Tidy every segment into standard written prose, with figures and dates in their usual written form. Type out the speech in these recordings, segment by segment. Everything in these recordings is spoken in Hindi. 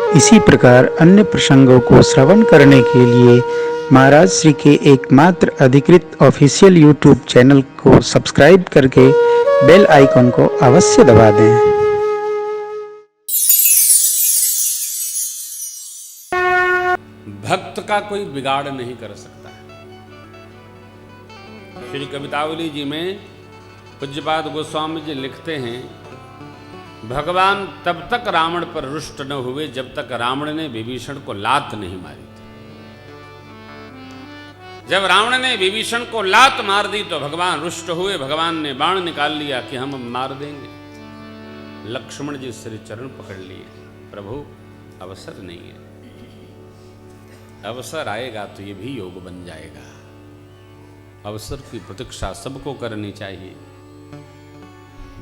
इसी प्रकार अन्य प्रसंगों को श्रवण करने के लिए महाराज श्री के एकमात्र अधिकृत ऑफिशियल यूट्यूब चैनल को सब्सक्राइब करके बेल आइकन को अवश्य दबा दें। भक्त का कोई बिगाड़ नहीं कर सकता। श्री कवितावली जी में पूज्यपाद गोस्वामी जी लिखते हैं, भगवान तब तक रावण पर रुष्ट न हुए जब तक रावण ने विभीषण को लात नहीं मारी थी। जब रावण ने विभीषण को लात मार दी तो भगवान रुष्ट हुए। भगवान ने बाण निकाल लिया कि हम मार देंगे। लक्ष्मण जी श्री चरण पकड़ लिए, प्रभु अवसर नहीं है, अवसर आएगा तो ये भी योग बन जाएगा। अवसर की प्रतीक्षा सबको करनी चाहिए।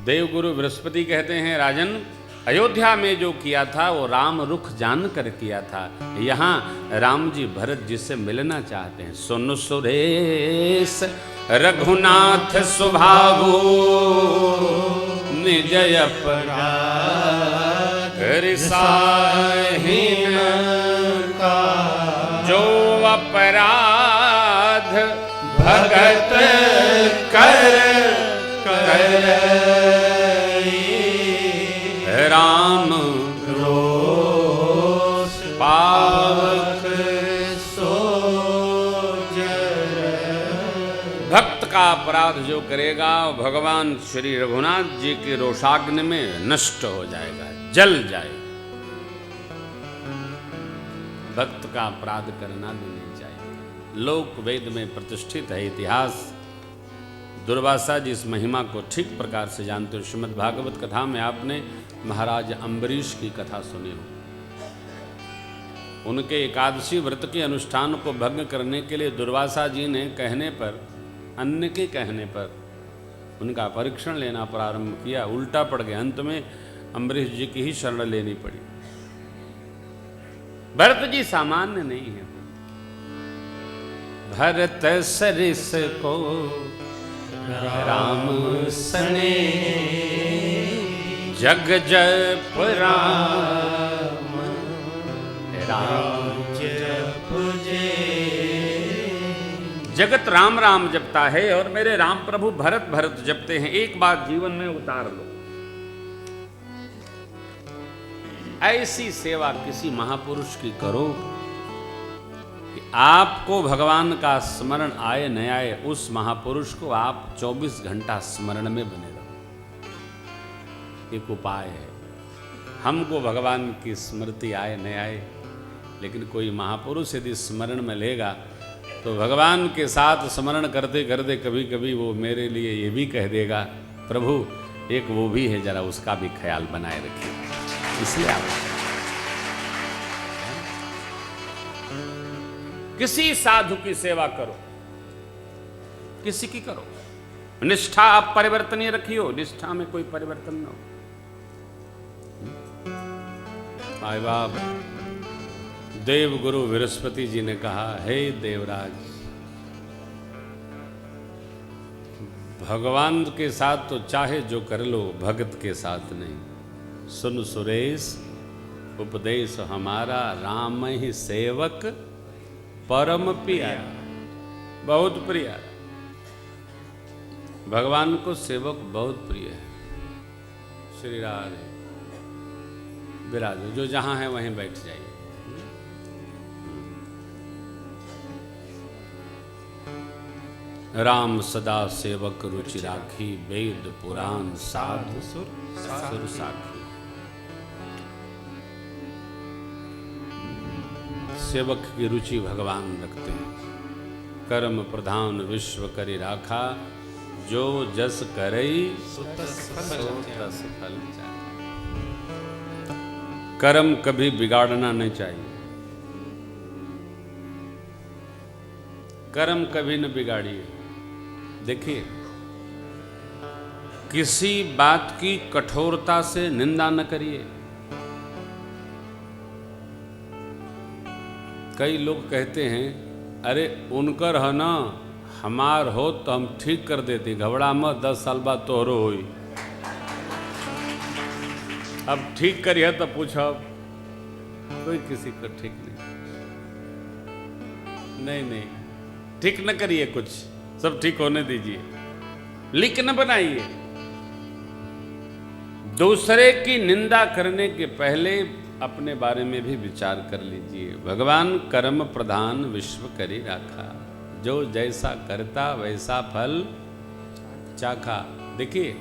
देवगुरु बृहस्पति कहते हैं, राजन अयोध्या में जो किया था वो राम रुख जान कर किया था। यहाँ राम जी भरत जी से मिलना चाहते हैं। सुन सुरेश रघुनाथ स्वभावो निज अपराध रिसाहीन का, जो अपराध भगत कर राम रोष पावक सोजर। भक्त का अपराध जो करेगा भगवान श्री रघुनाथ जी के रोषाग्नि में नष्ट हो जाएगा, जल जाएगा। भक्त का अपराध करना भी नहीं चाहिए। लोक वेद में प्रतिष्ठित है इतिहास। दुर्वासा जी इस महिमा को ठीक प्रकार से जानते हो। श्रीमद् भागवत कथा में आपने महाराज अम्बरीश की कथा सुनी हो। उनके एकादशी व्रत के अनुष्ठान को भंग करने के लिए दुर्वासा जी ने कहने पर, अन्य के कहने पर उनका परीक्षण लेना प्रारंभ किया। उल्टा पड़ गया। अंत में अम्बरीश जी की ही शरण लेनी पड़ी। भरत जी सामान्य नहीं है। भरत सरिस को राम सने जग जप राम, राम जप जे। जगत राम राम जपता है और मेरे राम प्रभु भरत भरत जपते हैं। एक बात जीवन में उतार लो, ऐसी सेवा किसी महापुरुष की करो कि आपको भगवान का स्मरण आए न आए, उस महापुरुष को आप 24 घंटा स्मरण में बने रहो। एक उपाय है। हमको भगवान की स्मृति आए न आए, लेकिन कोई महापुरुष यदि स्मरण में लेगा तो भगवान के साथ स्मरण करते करते कभी कभी वो मेरे लिए ये भी कह देगा, प्रभु एक वो भी है, जरा उसका भी ख्याल बनाए रखिए। इसलिए आप किसी साधु की सेवा करो, किसी की करो। निष्ठा आप परिवर्तनीय रखियो, निष्ठा में कोई परिवर्तन ना हो। भाई बाप देव गुरु बृहस्पति जी ने कहा, हे देवराज, भगवान के साथ तो चाहे जो कर लो, भगत के साथ नहीं। सुन सुरेश उपदेश हमारा, राम ही सेवक परम प्यारा। बहुत प्रिय, भगवान को सेवक बहुत प्रिय है। श्री राधे विराजो, जो जहां है वहीं बैठ जाइए। राम सदा सेवक रुचि राखी, वेद पुराण साधु सुर साखी। सेवक की रुचि भगवान रखते हैं। कर्म प्रधान विश्व करि राखा, जो जस करई सो तस फल चाहे। कर्म कभी बिगाड़ना नहीं चाहिए। कर्म कभी न बिगाड़िए। देखिए, किसी बात की कठोरता से निंदा न करिए। कई लोग कहते हैं, अरे उनकर है ना, हमार हो तो हम ठीक कर देते, घबरा मत, 10 साल बाद तोहरो होई। अब ठीक करिए तो पूछब कोई किसी को ठीक नहीं, ठीक न करिए, कुछ सब ठीक होने दीजिए, लिख न बनाइए। दूसरे की निंदा करने के पहले अपने बारे में भी विचार कर लीजिए। भगवान कर्म प्रधान विश्व करी राखा, जो जैसा करता वैसा फल चाखा। देखिए,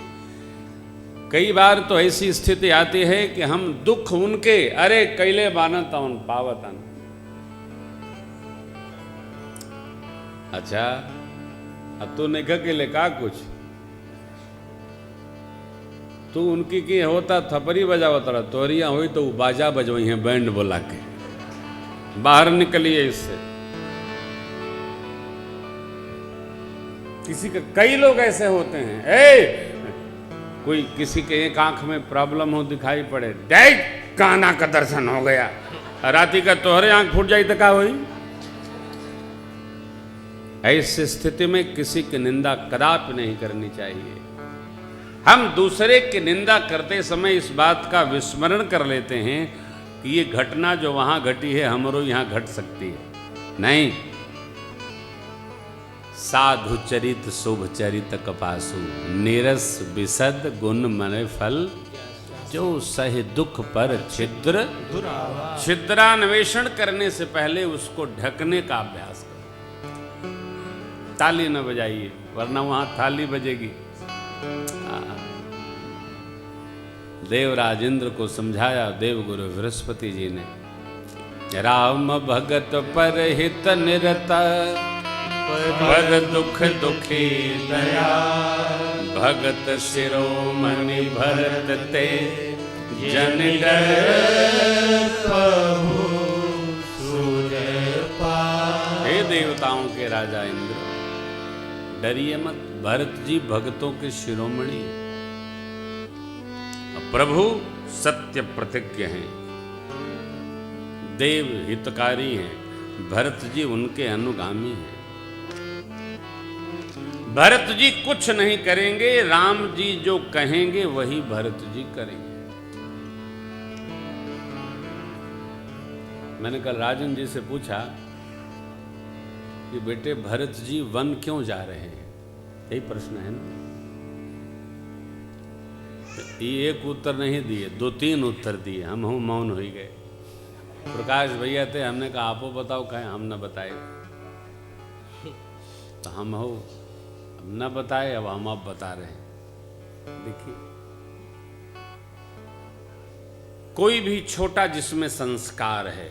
कई बार तो ऐसी स्थिति आती है कि हम दुख उनके अरे कैले बानता उन पावतन। अच्छा, अब तू ने के लिखा कुछ, तू उनकी की होता थपरी बजावत रहा, तोरिया हुई तो बाजा बजवाई है बैंड बोला के, बाहर निकलिए इससे। किसी का, कई लोग ऐसे होते हैं, कोई किसी के एक आंख में प्रॉब्लम हो दिखाई पड़े, देख काना का दर्शन हो गया, राती का तोहरे आंख फूट जाई तो क्या हुई। ऐसी स्थिति में किसी की निंदा कदापि नहीं करनी चाहिए। हम दूसरे की निंदा करते समय इस बात का विस्मरण कर लेते हैं कि ये घटना जो वहां घटी है हमरो यहां घट सकती है। नहीं, साधु चरित शुभ चरित कपासु, नीरस विसद गुण मन फल, जो सहे दुख पर छिद्र। छिद्रान्वेषण करने से पहले उसको ढकने का अभ्यास करो। ताली न बजाइए, वरना वहां थाली बजेगी। देवराज इंद्र को समझाया देवगुरु बृहस्पति जी ने, राम भगत पर हित निरता, पर दुख दुखी दया, भगत शिरोमणि भरत ते, जन डर प्रभु सूर्य पार। हे देवताओं के राजा इंद्र, डरिए मत, भरत जी भक्तों के शिरोमणि, प्रभु सत्य प्रतिज्ञ हैं, देव हितकारी हैं, भरत जी उनके अनुगामी हैं। भरत जी कुछ नहीं करेंगे, राम जी जो कहेंगे वही भरत जी करेंगे। मैंने कल राजन जी से पूछा कि बेटे भरत जी वन क्यों जा रहे हैं, यही प्रश्न है ना। तो ये एक उत्तर नहीं दिए, 2-3 उत्तर दिए, हम मौन हो गए। प्रकाश भैया थे, हमने कहा आपो बताओ, कहें हम न बताए, तो हम हो न बताए, अब हम आप बता रहे हैं। देखिए, कोई भी छोटा जिसमें संस्कार है,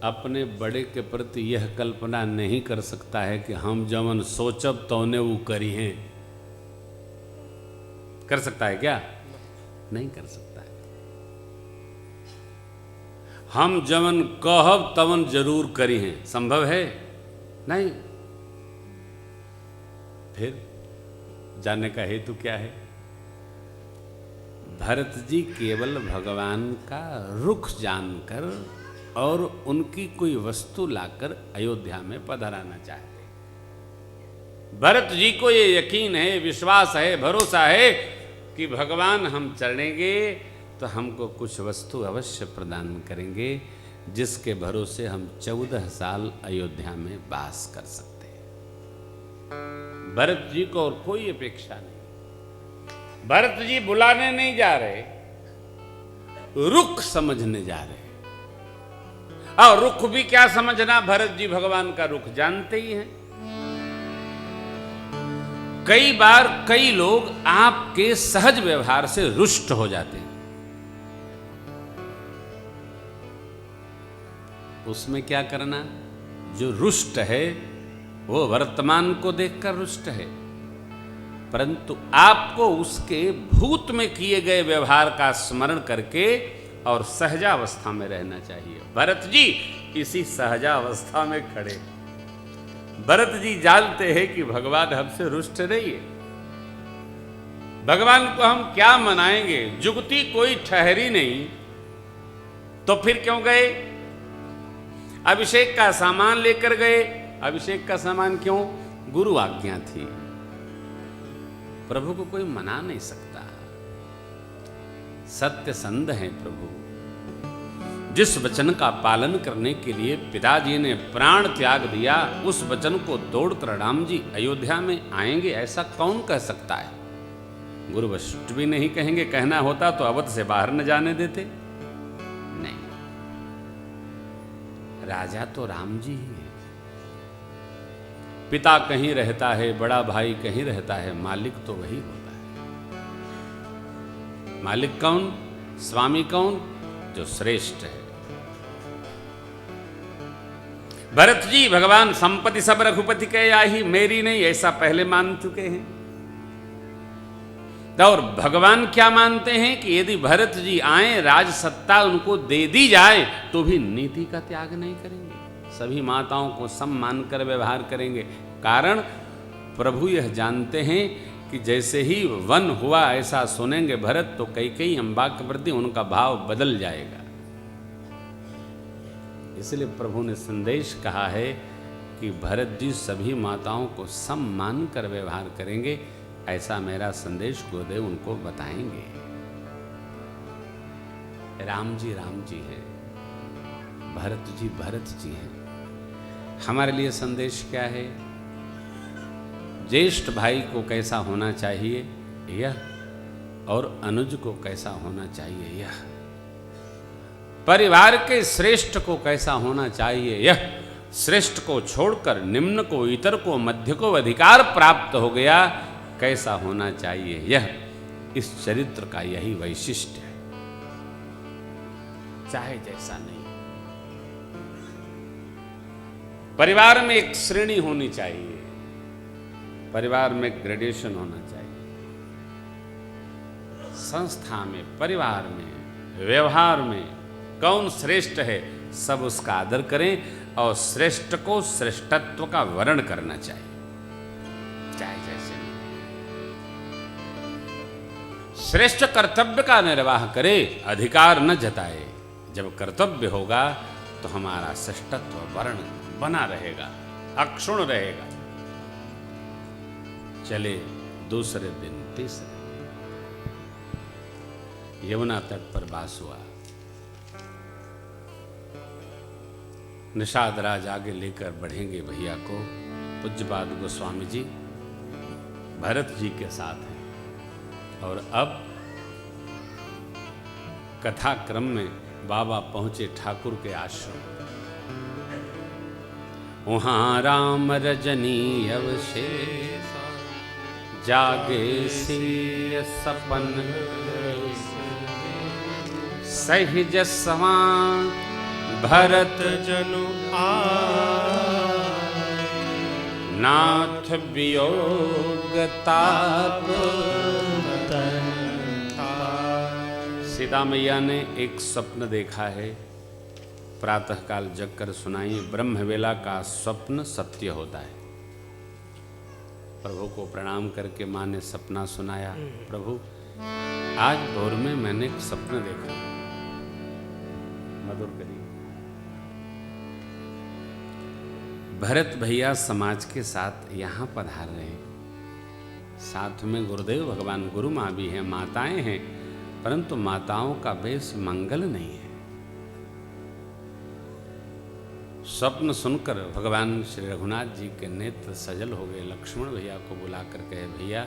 अपने बड़े के प्रति यह कल्पना नहीं कर सकता है कि हम जवन सोचब तौने वो करी हैं। कर सकता है क्या? नहीं कर सकता है। हम जवन कहब तवन जरूर करी हैं, संभव है? नहीं। फिर जानने का हेतु क्या है? भरत जी केवल भगवान का रुख जानकर और उनकी कोई वस्तु लाकर अयोध्या में पधराना चाहते। भरत जी को ये यकीन है, विश्वास है, भरोसा है कि भगवान हम चलेंगे तो हमको कुछ वस्तु अवश्य प्रदान करेंगे, जिसके भरोसे हम 14 साल अयोध्या में वास कर सकते हैं। भरत जी को और कोई अपेक्षा नहीं। भरत जी बुलाने नहीं जा रहे, रुख समझने जा रहे। और रुख भी क्या समझना, भरत जी भगवान का रुख जानते ही हैं। कई बार कई लोग आपके सहज व्यवहार से रुष्ट हो जाते हैं, उसमें क्या करना? जो रुष्ट है वो वर्तमान को देखकर रुष्ट है, परंतु आपको उसके भूत में किए गए व्यवहार का स्मरण करके और सहजावस्था में रहना चाहिए। भरत जी इसी सहजावस्था में खड़े। भरत जी जानते हैं कि भगवान हमसे रुष्ट नहीं है, भगवान को हम क्या मनाएंगे, जुगती कोई ठहरी नहीं, तो फिर क्यों गए? अभिषेक का सामान लेकर गए। अभिषेक का सामान क्यों? गुरु आज्ञा थी। प्रभु को कोई मना नहीं सकता। सत्य संध हैं प्रभु। जिस वचन का पालन करने के लिए पिताजी ने प्राण त्याग दिया, उस वचन को तोड़कर राम जी अयोध्या में आएंगे, ऐसा कौन कह सकता है? गुरु वशिष्ठ भी नहीं कहेंगे, कहना होता तो अवध से बाहर न जाने देते। नहीं, राजा तो राम जी ही है। पिता कहीं रहता है, बड़ा भाई कहीं रहता है, मालिक तो वही होता है। मालिक कौन? स्वामी कौन? जो श्रेष्ठ है। भरत जी भगवान संपत्ति सब रघुपति के आही, मेरी नहीं, ऐसा पहले मान चुके हैं। और भगवान क्या मानते हैं कि यदि भरत जी आए, राज सत्ता उनको दे दी जाए, तो भी नीति का त्याग नहीं करेंगे, सभी माताओं को सम मानकर व्यवहार करेंगे। कारण प्रभु यह जानते हैं कि जैसे ही वन हुआ ऐसा सुनेंगे भरत, तो कई अम्बा के प्रति उनका भाव बदल जाएगा। इसलिए प्रभु ने संदेश कहा है कि भरत जी सभी माताओं को सम मानकर व्यवहार करेंगे, ऐसा मेरा संदेश गुरुदेव उनको बताएंगे। राम जी हैं, भरत जी हैं। हमारे लिए संदेश क्या है? ज्येष्ठ भाई को कैसा होना चाहिए यह, और अनुज को कैसा होना चाहिए यह, परिवार के श्रेष्ठ को कैसा होना चाहिए यह, श्रेष्ठ को छोड़कर निम्न को, इतर को, मध्य को अधिकार प्राप्त हो गया, कैसा होना चाहिए यह, इस चरित्र का यही वैशिष्ट्य है। चाहे जैसा नहीं, परिवार में एक श्रेणी होनी चाहिए, परिवार में ग्रेडेशन होना चाहिए। संस्था में, परिवार में, व्यवहार में कौन श्रेष्ठ है, सब उसका आदर करें और श्रेष्ठ को श्रेष्ठत्व का वर्ण करना चाहिए, चाहे जैसे नहीं। श्रेष्ठ कर्तव्य का निर्वाह करे, अधिकार न जताए। जब कर्तव्य होगा तो हमारा श्रेष्ठत्व वर्ण बना रहेगा, अक्षुण रहेगा। चले दूसरे दिन, तीसरे यमुना तट पर वास हुआ। निषाद राज आगे लेकर बढ़ेंगे भैया को। पूज्यपाद गोस्वामी जी भरत जी के साथ हैं। और अब कथा क्रम में बाबा पहुंचे ठाकुर के आश्रम। वहाँ राम रजनी अवशेष, जागे सिय सपन, सहज समान भरत जनु नाथ वियोग ताप। सीता मैया ने एक स्वप्न देखा है, प्रातःकाल जग कर सुनाई। ब्रह्मवेला का स्वप्न सत्य होता है। प्रभु को प्रणाम करके माँ ने सपना सुनाया। प्रभु आज भोर में मैंने एक स्वप्न देखा। मधुर करिए। भरत भैया समाज के साथ यहाँ पधार रहे हैं। साथ में गुरुदेव भगवान गुरु माँ भी हैं, माताएं हैं, परंतु माताओं का बेस मंगल नहीं है। स्वप्न सुनकर भगवान श्री रघुनाथ जी के नेत्र सजल हो गए। लक्ष्मण भैया को बुलाकर कहे, भैया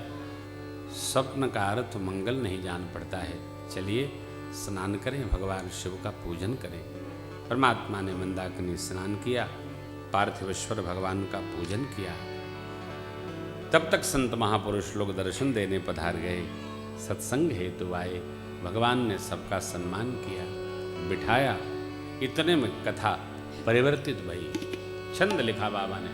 स्वप्न का अर्थ मंगल नहीं जान पड़ता है, चलिए स्नान करें, भगवान शिव का पूजन करें। परमात्मा ने मंदाकिनी स्नान किया, पार्थिवेश्वर भगवान का पूजन किया। तब तक संत महापुरुष लोग दर्शन देने पधार गए, सत्संग हेतु आए। भगवान ने सबका सम्मान किया, बिठाया। इतने में कथा परिवर्तित भई। छंद लिखा बाबा ने।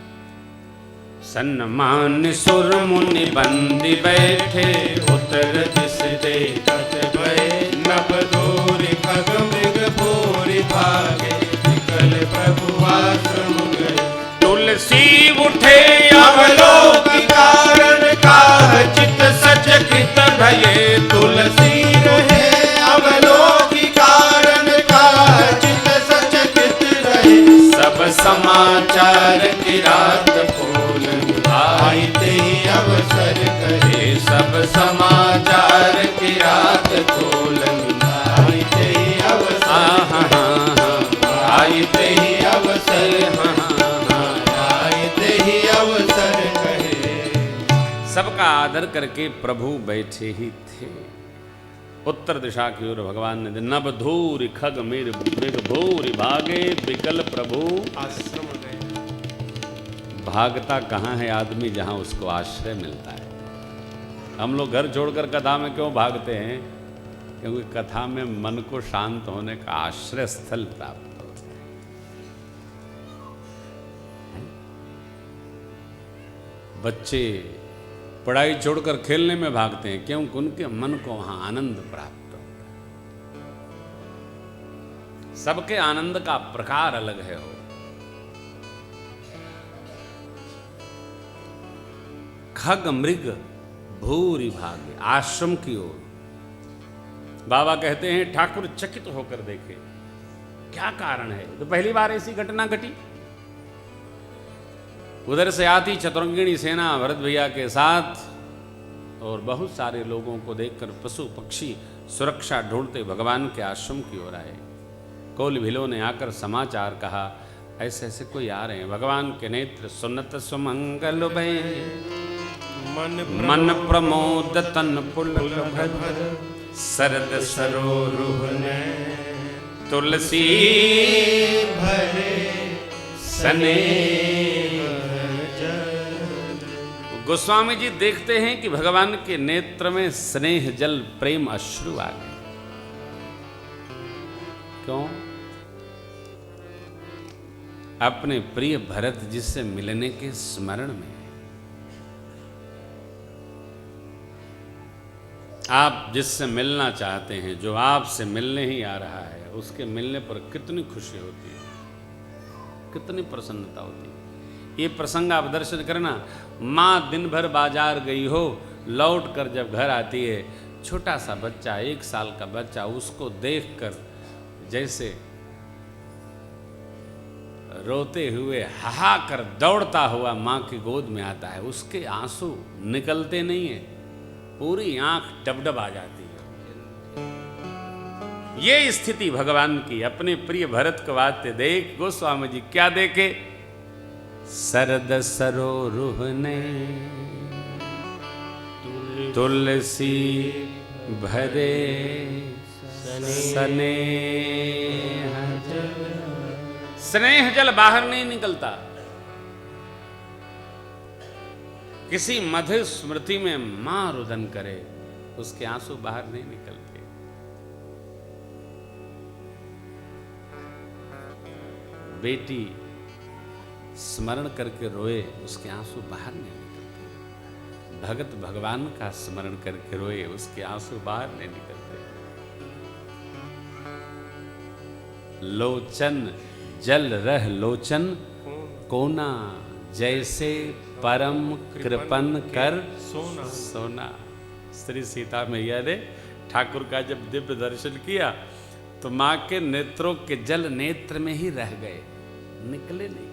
सन्मान सुर मुनि बंदी बैठे, उतर दिस देखत भय, नभ दूरि खग मृग भूरि भागे, निकल प्रभु आश्रम गए। तुलसी उठे अवलोक कारण, काह चित सचकित भये। तुलसी रहे अवलोक कारण, काह चित सचकित रहे। सब समाचार की रात फूल, आई ते अवसर करे। सब समाचार की रात फूल, सबका आदर करके प्रभु बैठे ही थे। उत्तर दिशा की ओर भगवान ने नभ धूरि खग मीर मृग भूरि भागे विकल प्रभु आश्रम गए। भागता कहाँ है आदमी जहाँ उसको आश्रय मिलता है। हम लोग घर छोड़कर कथा में क्यों भागते हैं? क्योंकि कथा में मन को शांत होने का आश्रय स्थल प्राप्त होता है। बच्चे पढ़ाई छोड़कर खेलने में भागते हैं क्योंकि उनके मन को वहां आनंद प्राप्त होता है। सबके आनंद का प्रकार अलग है। हो खग मृग भूरि भागे, आश्रम की ओर बाबा कहते हैं ठाकुर चकित होकर देखे क्या कारण है। तो पहली बार ऐसी घटना घटी। उधर से आती चतुरंगिणी सेना भरत भैया के साथ और बहुत सारे लोगों को देखकर पशु पक्षी सुरक्षा ढूंढते भगवान के आश्रम की ओर आए। कोल भिलो ने आकर समाचार कहा ऐसे ऐसे कोई आ रहे हैं। भगवान के नेत्र सुनत सुमंगल भय मन प्रमोद तन पुलक भर सरद सरोरुह ने तुलसी भरे सने। गोस्वामी जी देखते हैं कि भगवान के नेत्र में स्नेह जल प्रेम अश्रु आ गए। क्यों? अपने प्रिय भरत जी से मिलने के स्मरण में। आप जिससे मिलना चाहते हैं, जो आपसे मिलने ही आ रहा है, उसके मिलने पर कितनी खुशी होती है, कितनी प्रसन्नता होती है। ये प्रसंग आप दर्शन करना। माँ दिन भर बाजार गई हो, लौट कर जब घर आती है, छोटा सा बच्चा 1 साल का बच्चा उसको देखकर जैसे रोते हुए हाहा कर दौड़ता हुआ माँ की गोद में आता है, उसके आंसू निकलते नहीं है, पूरी आंख डबडब आ जाती है। ये स्थिति भगवान की। अपने प्रिय भरत को आते देख गोस्वामी जी क्या देखे? सरद सरोरुह ने तुलसी भरे स्नेह जल। स्नेह जल बाहर नहीं निकलता। किसी मधुर स्मृति में मां रुदन करे, उसके आंसू बाहर नहीं निकलते। बेटी स्मरण करके रोए, उसके आंसू बाहर नहीं निकलते। भगत भगवान का स्मरण करके रोए, उसके आंसू बाहर नहीं निकलते। लोचन जल रह लोचन कोना, जैसे परम कृपन कर सोना। श्री सीता मैया ने ठाकुर का जब दिव्य दर्शन किया तो मां के नेत्रों के जल नेत्र में ही रह गए, निकले नहीं।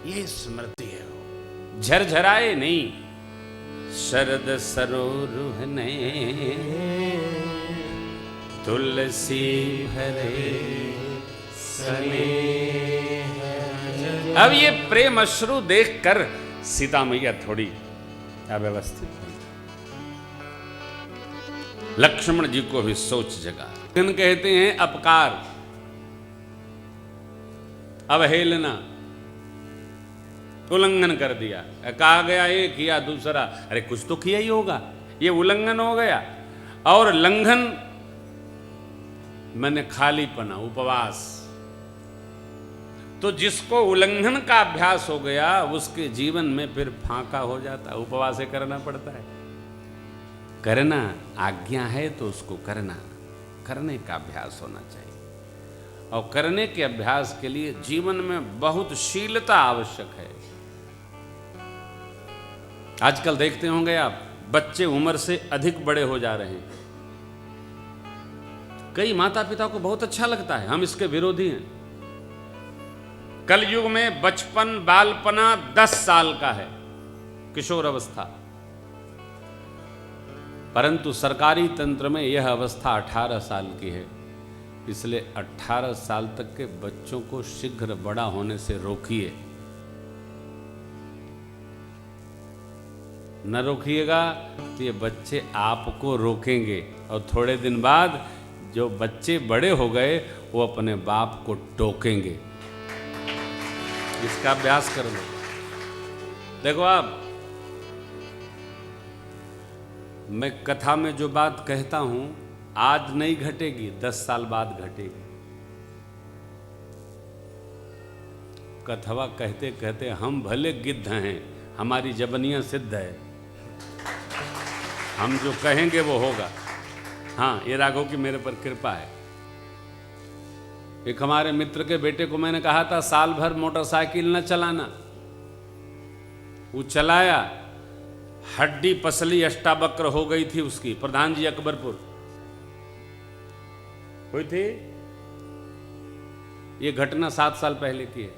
ये स्मृति है, वो झरझराए नहीं। शरद सरोरुह ने तुलसी भरे स्नेह। अब ये प्रेम अश्रु देखकर सीता मैया थोड़ी अव्यवस्थित हुई। लक्ष्मण जी को भी सोच जगा। कहते हैं अपकार, अवहेलना, उल्लंघन कर दिया। कहा गया ये किया, दूसरा अरे कुछ तो किया ही होगा, ये उल्लंघन हो गया। और लंघन मैंने खालीपना, उपवास। तो जिसको उल्लंघन का अभ्यास हो गया उसके जीवन में फिर फांका हो जाता है, उपवास करना पड़ता है। करना आज्ञा है तो उसको करना, करने का अभ्यास होना चाहिए। और करने के अभ्यास के लिए जीवन में बहुत शीलता आवश्यक है। आजकल देखते होंगे आप, बच्चे उम्र से अधिक बड़े हो जा रहे हैं। कई माता पिता को बहुत अच्छा लगता है, हम इसके विरोधी हैं। कलयुग में बचपन बालपना 10 साल का है, किशोर अवस्था, परंतु सरकारी तंत्र में यह अवस्था 18 साल की है। इसलिए 18 साल तक के बच्चों को शीघ्र बड़ा होने से रोकिए। न रोकिएगा तो ये बच्चे आपको रोकेंगे, और थोड़े दिन बाद जो बच्चे बड़े हो गए वो अपने बाप को टोकेंगे। इसका अभ्यास कर लो। देखो आप, मैं कथा में जो बात कहता हूं आज नहीं घटेगी, 10 साल बाद घटेगी। कथवा कहते कहते हम भले गिद्ध हैं, हमारी जबनियां सिद्ध है, हम जो कहेंगे वो होगा। हाँ, ये राघव की मेरे पर कृपा है। एक हमारे मित्र के बेटे को मैंने कहा था साल भर मोटरसाइकिल न चलाना, वो चलाया, हड्डी पसली अष्टावक्र हो गई थी उसकी। प्रधान जी अकबरपुर हुई थी, ये घटना 7 साल पहले की है।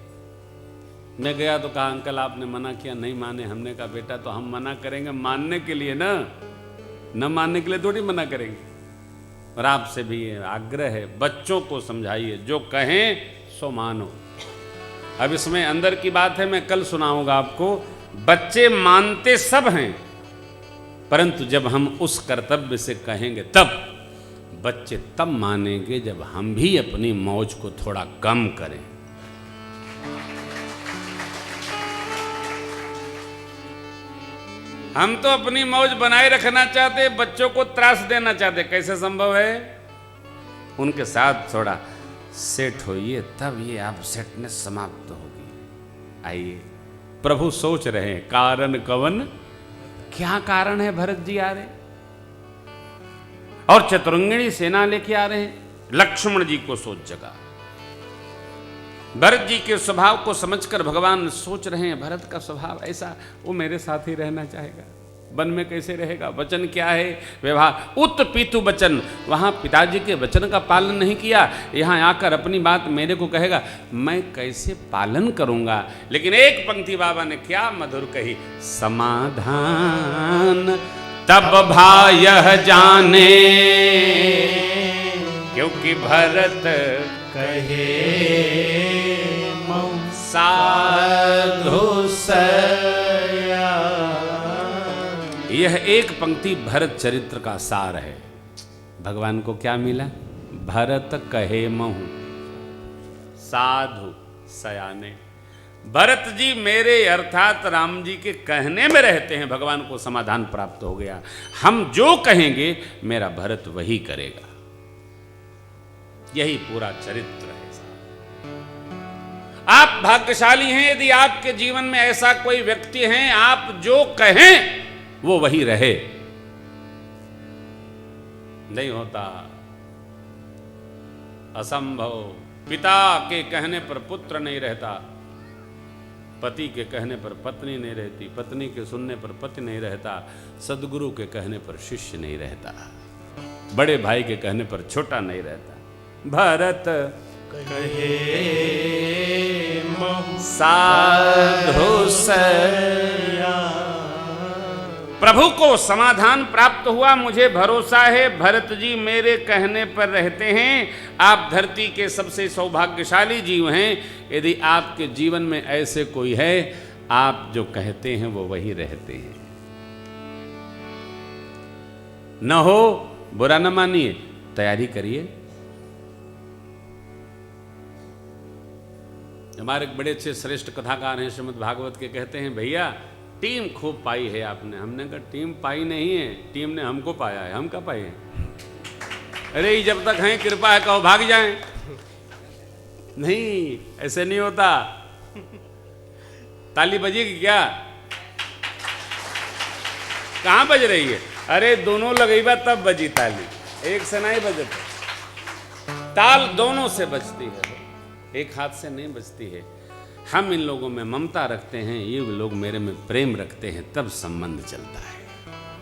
मैं गया तो कहा अंकल आपने मना किया, नहीं माने। हमने कहा बेटा तो हम मना करेंगे मानने के लिए ना, न मानने के लिए थोड़ी मना करेंगे। और आपसे भी ये आग्रह है, बच्चों को समझाइए, जो कहें सो मानो। अब इसमें अंदर की बात है, मैं कल सुनाऊंगा आपको। बच्चे मानते सब हैं, परंतु जब हम उस कर्तव्य से कहेंगे तब बच्चे तब मानेंगे जब हम भी अपनी मौज को थोड़ा कम करें। हम तो अपनी मौज बनाए रखना चाहते, बच्चों को त्रास देना चाहते। कैसे संभव है? उनके साथ थोड़ा सेट होइए, तब ये आप सेटनेस समाप्त होगी। आइए, प्रभु सोच रहे हैं कारण कवन, क्या कारण है भरत जी आ रहे और चतुरंगिणी सेना लेके आ रहे हैं। लक्ष्मण जी को सोच जगा, भरत जी के स्वभाव को समझकर भगवान सोच रहे हैं भरत का स्वभाव ऐसा, वो मेरे साथ ही रहना चाहेगा, वन में कैसे रहेगा। वचन क्या है? व्यवहार उत पीतु वचन। वहां पिताजी के वचन का पालन नहीं किया, यहां आकर अपनी बात मेरे को कहेगा, मैं कैसे पालन करूंगा। लेकिन एक पंक्ति बाबा ने क्या मधुर कही, समाधान तब भायः जाने, क्योंकि भरत कहे साधु सया। यह एक पंक्ति भरत चरित्र का सार है। भगवान को क्या मिला? भरत कहे महु साधु सयाने। भरत जी मेरे अर्थात राम जी के कहने में रहते हैं, भगवान को समाधान प्राप्त हो गया। हम जो कहेंगे मेरा भरत वही करेगा। यही पूरा चरित्र है। आप भाग्यशाली हैं यदि आपके जीवन में ऐसा कोई व्यक्ति है, आप जो कहें वो वही रहे। नहीं होता, असंभव। पिता के कहने पर पुत्र नहीं रहता, पति के कहने पर पत्नी नहीं रहती, पत्नी के सुनने पर पति नहीं रहता, सदगुरु के कहने पर शिष्य नहीं रहता, बड़े भाई के कहने पर छोटा नहीं रहता। भरत कहे महु साधु सया। प्रभु को समाधान प्राप्त हुआ, मुझे भरोसा है भरत जी मेरे कहने पर रहते हैं। आप धरती के सबसे सौभाग्यशाली जीव हैं यदि आपके जीवन में ऐसे कोई है, आप जो कहते हैं वो वही रहते हैं। न हो बुरा न मानिए, तैयारी करिए। हमारे एक बड़े अच्छे श्रेष्ठ कथाकार हैं श्रीमद् भागवत के, कहते हैं भैया टीम खूब पाई है आपने। हमने कहा टीम पाई नहीं है, टीम ने हमको पाया है। हम क्या पाए हैं? अरे जब तक हैं कृपा है कहो भाग जाएं। नहीं, ऐसे नहीं होता। ताली बजेगी क्या? कहाँ बज रही है? अरे दोनों लगेगा तब बजी ताली, एक से नहीं बजती। ताल दोनों से बजती है, एक हाथ से नहीं बजती है। हम इन लोगों में ममता रखते हैं, ये लोग मेरे में प्रेम रखते हैं, तब संबंध चलता है।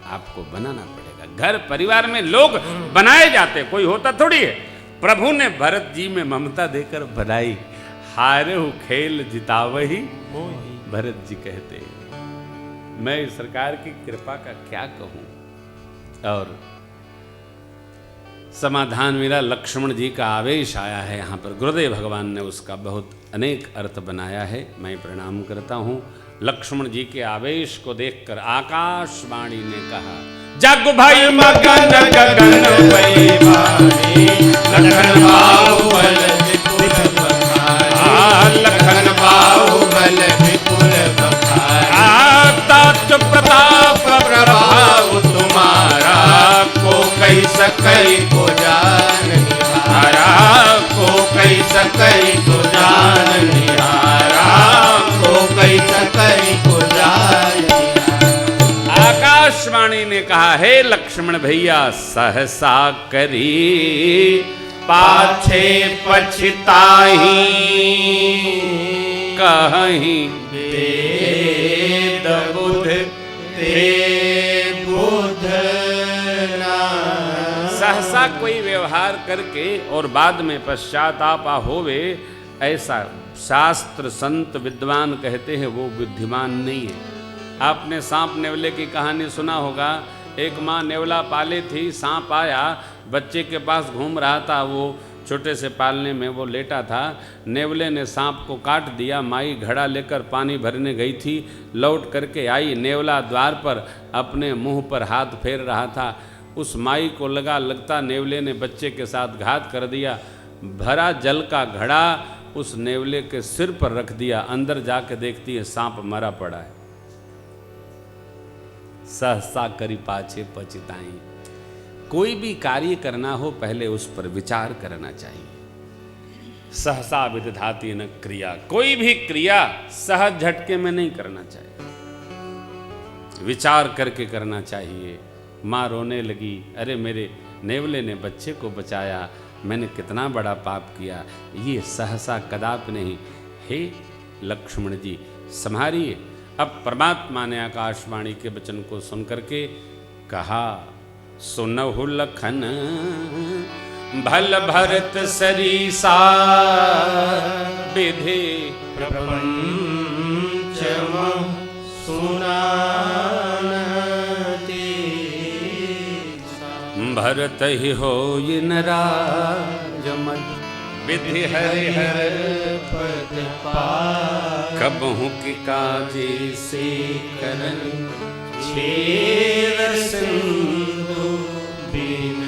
आपको बनाना पड़ेगा। घर परिवार में लोग बनाए जाते, कोई होता थोड़ी है। प्रभु ने भरत जी में ममता देकर बनाई। हारे हूँ खेल जितावही भरत जी कहते हैं। मैं सरकार की कृपा का क्या कहूँ। और समाधान मिला, लक्ष्मण जी का आवेश आया है यहाँ पर। गुरुदेव भगवान ने उसका बहुत अनेक अर्थ बनाया है। मैं प्रणाम करता हूँ। लक्ष्मण जी के आवेश को देखकर आकाशवाणी ने कहा, जग भई मगन गगन भई वाणी, लखन बाहुबल विपुल बखानी, लखन बाहुबल विपुल बखानी, तात प्रताप प्रभाव तुम्हारा, को कई सकई को जान निहारा, को कई सकई को जान निहारा, को कई सकई को जान निहारा। आकाशवाणी ने कहा, हे लक्ष्मण भैया, सहसा करी पाछे पछताही, कहीं वेद बुध ते बुध ना। सहसा कोई व्यवहार करके और बाद में पश्चाताप होवे, ऐसा शास्त्र संत विद्वान कहते हैं वो बुद्धिमान नहीं है। आपने सांप नेवले की कहानी सुना होगा। एक माँ नेवला पाले थी, सांप आया, बच्चे के पास घूम रहा था, वो छोटे से पालने में वो लेटा था। नेवले ने सांप को काट दिया। माई घड़ा लेकर पानी भरने गई थी, लौट करके आई, नेवला द्वार पर अपने मुंह पर हाथ फेर रहा था। उस माई को लगता नेवले ने बच्चे के साथ घात कर दिया। भरा जल का घड़ा उस नेवले के सिर पर रख दिया। अंदर जाके देखती है सांप मरा पड़ा है। सहसा करी पाछे पछताई। कोई भी कार्य करना हो पहले उस पर विचार करना चाहिए। सहसा विदधाति न क्रिया। कोई भी क्रिया सहज झटके में नहीं करना चाहिए, विचार करके करना चाहिए। माँ रोने लगी, अरे मेरे नेवले ने बच्चे को बचाया, मैंने कितना बड़ा पाप किया। ये सहसा कदापि नहीं। हे लक्ष्मण जी संभारिए। अब परमात्मा ने आकाशवाणी के वचन को सुन करके कहा, सुनहु लखन भल भरत सरीसा, विधि प्रपंच सुनानति। भरत ही हो नाराज, विधि हरिहर पद पार, कबहु की काजी से करन, छेद सिंधु बिन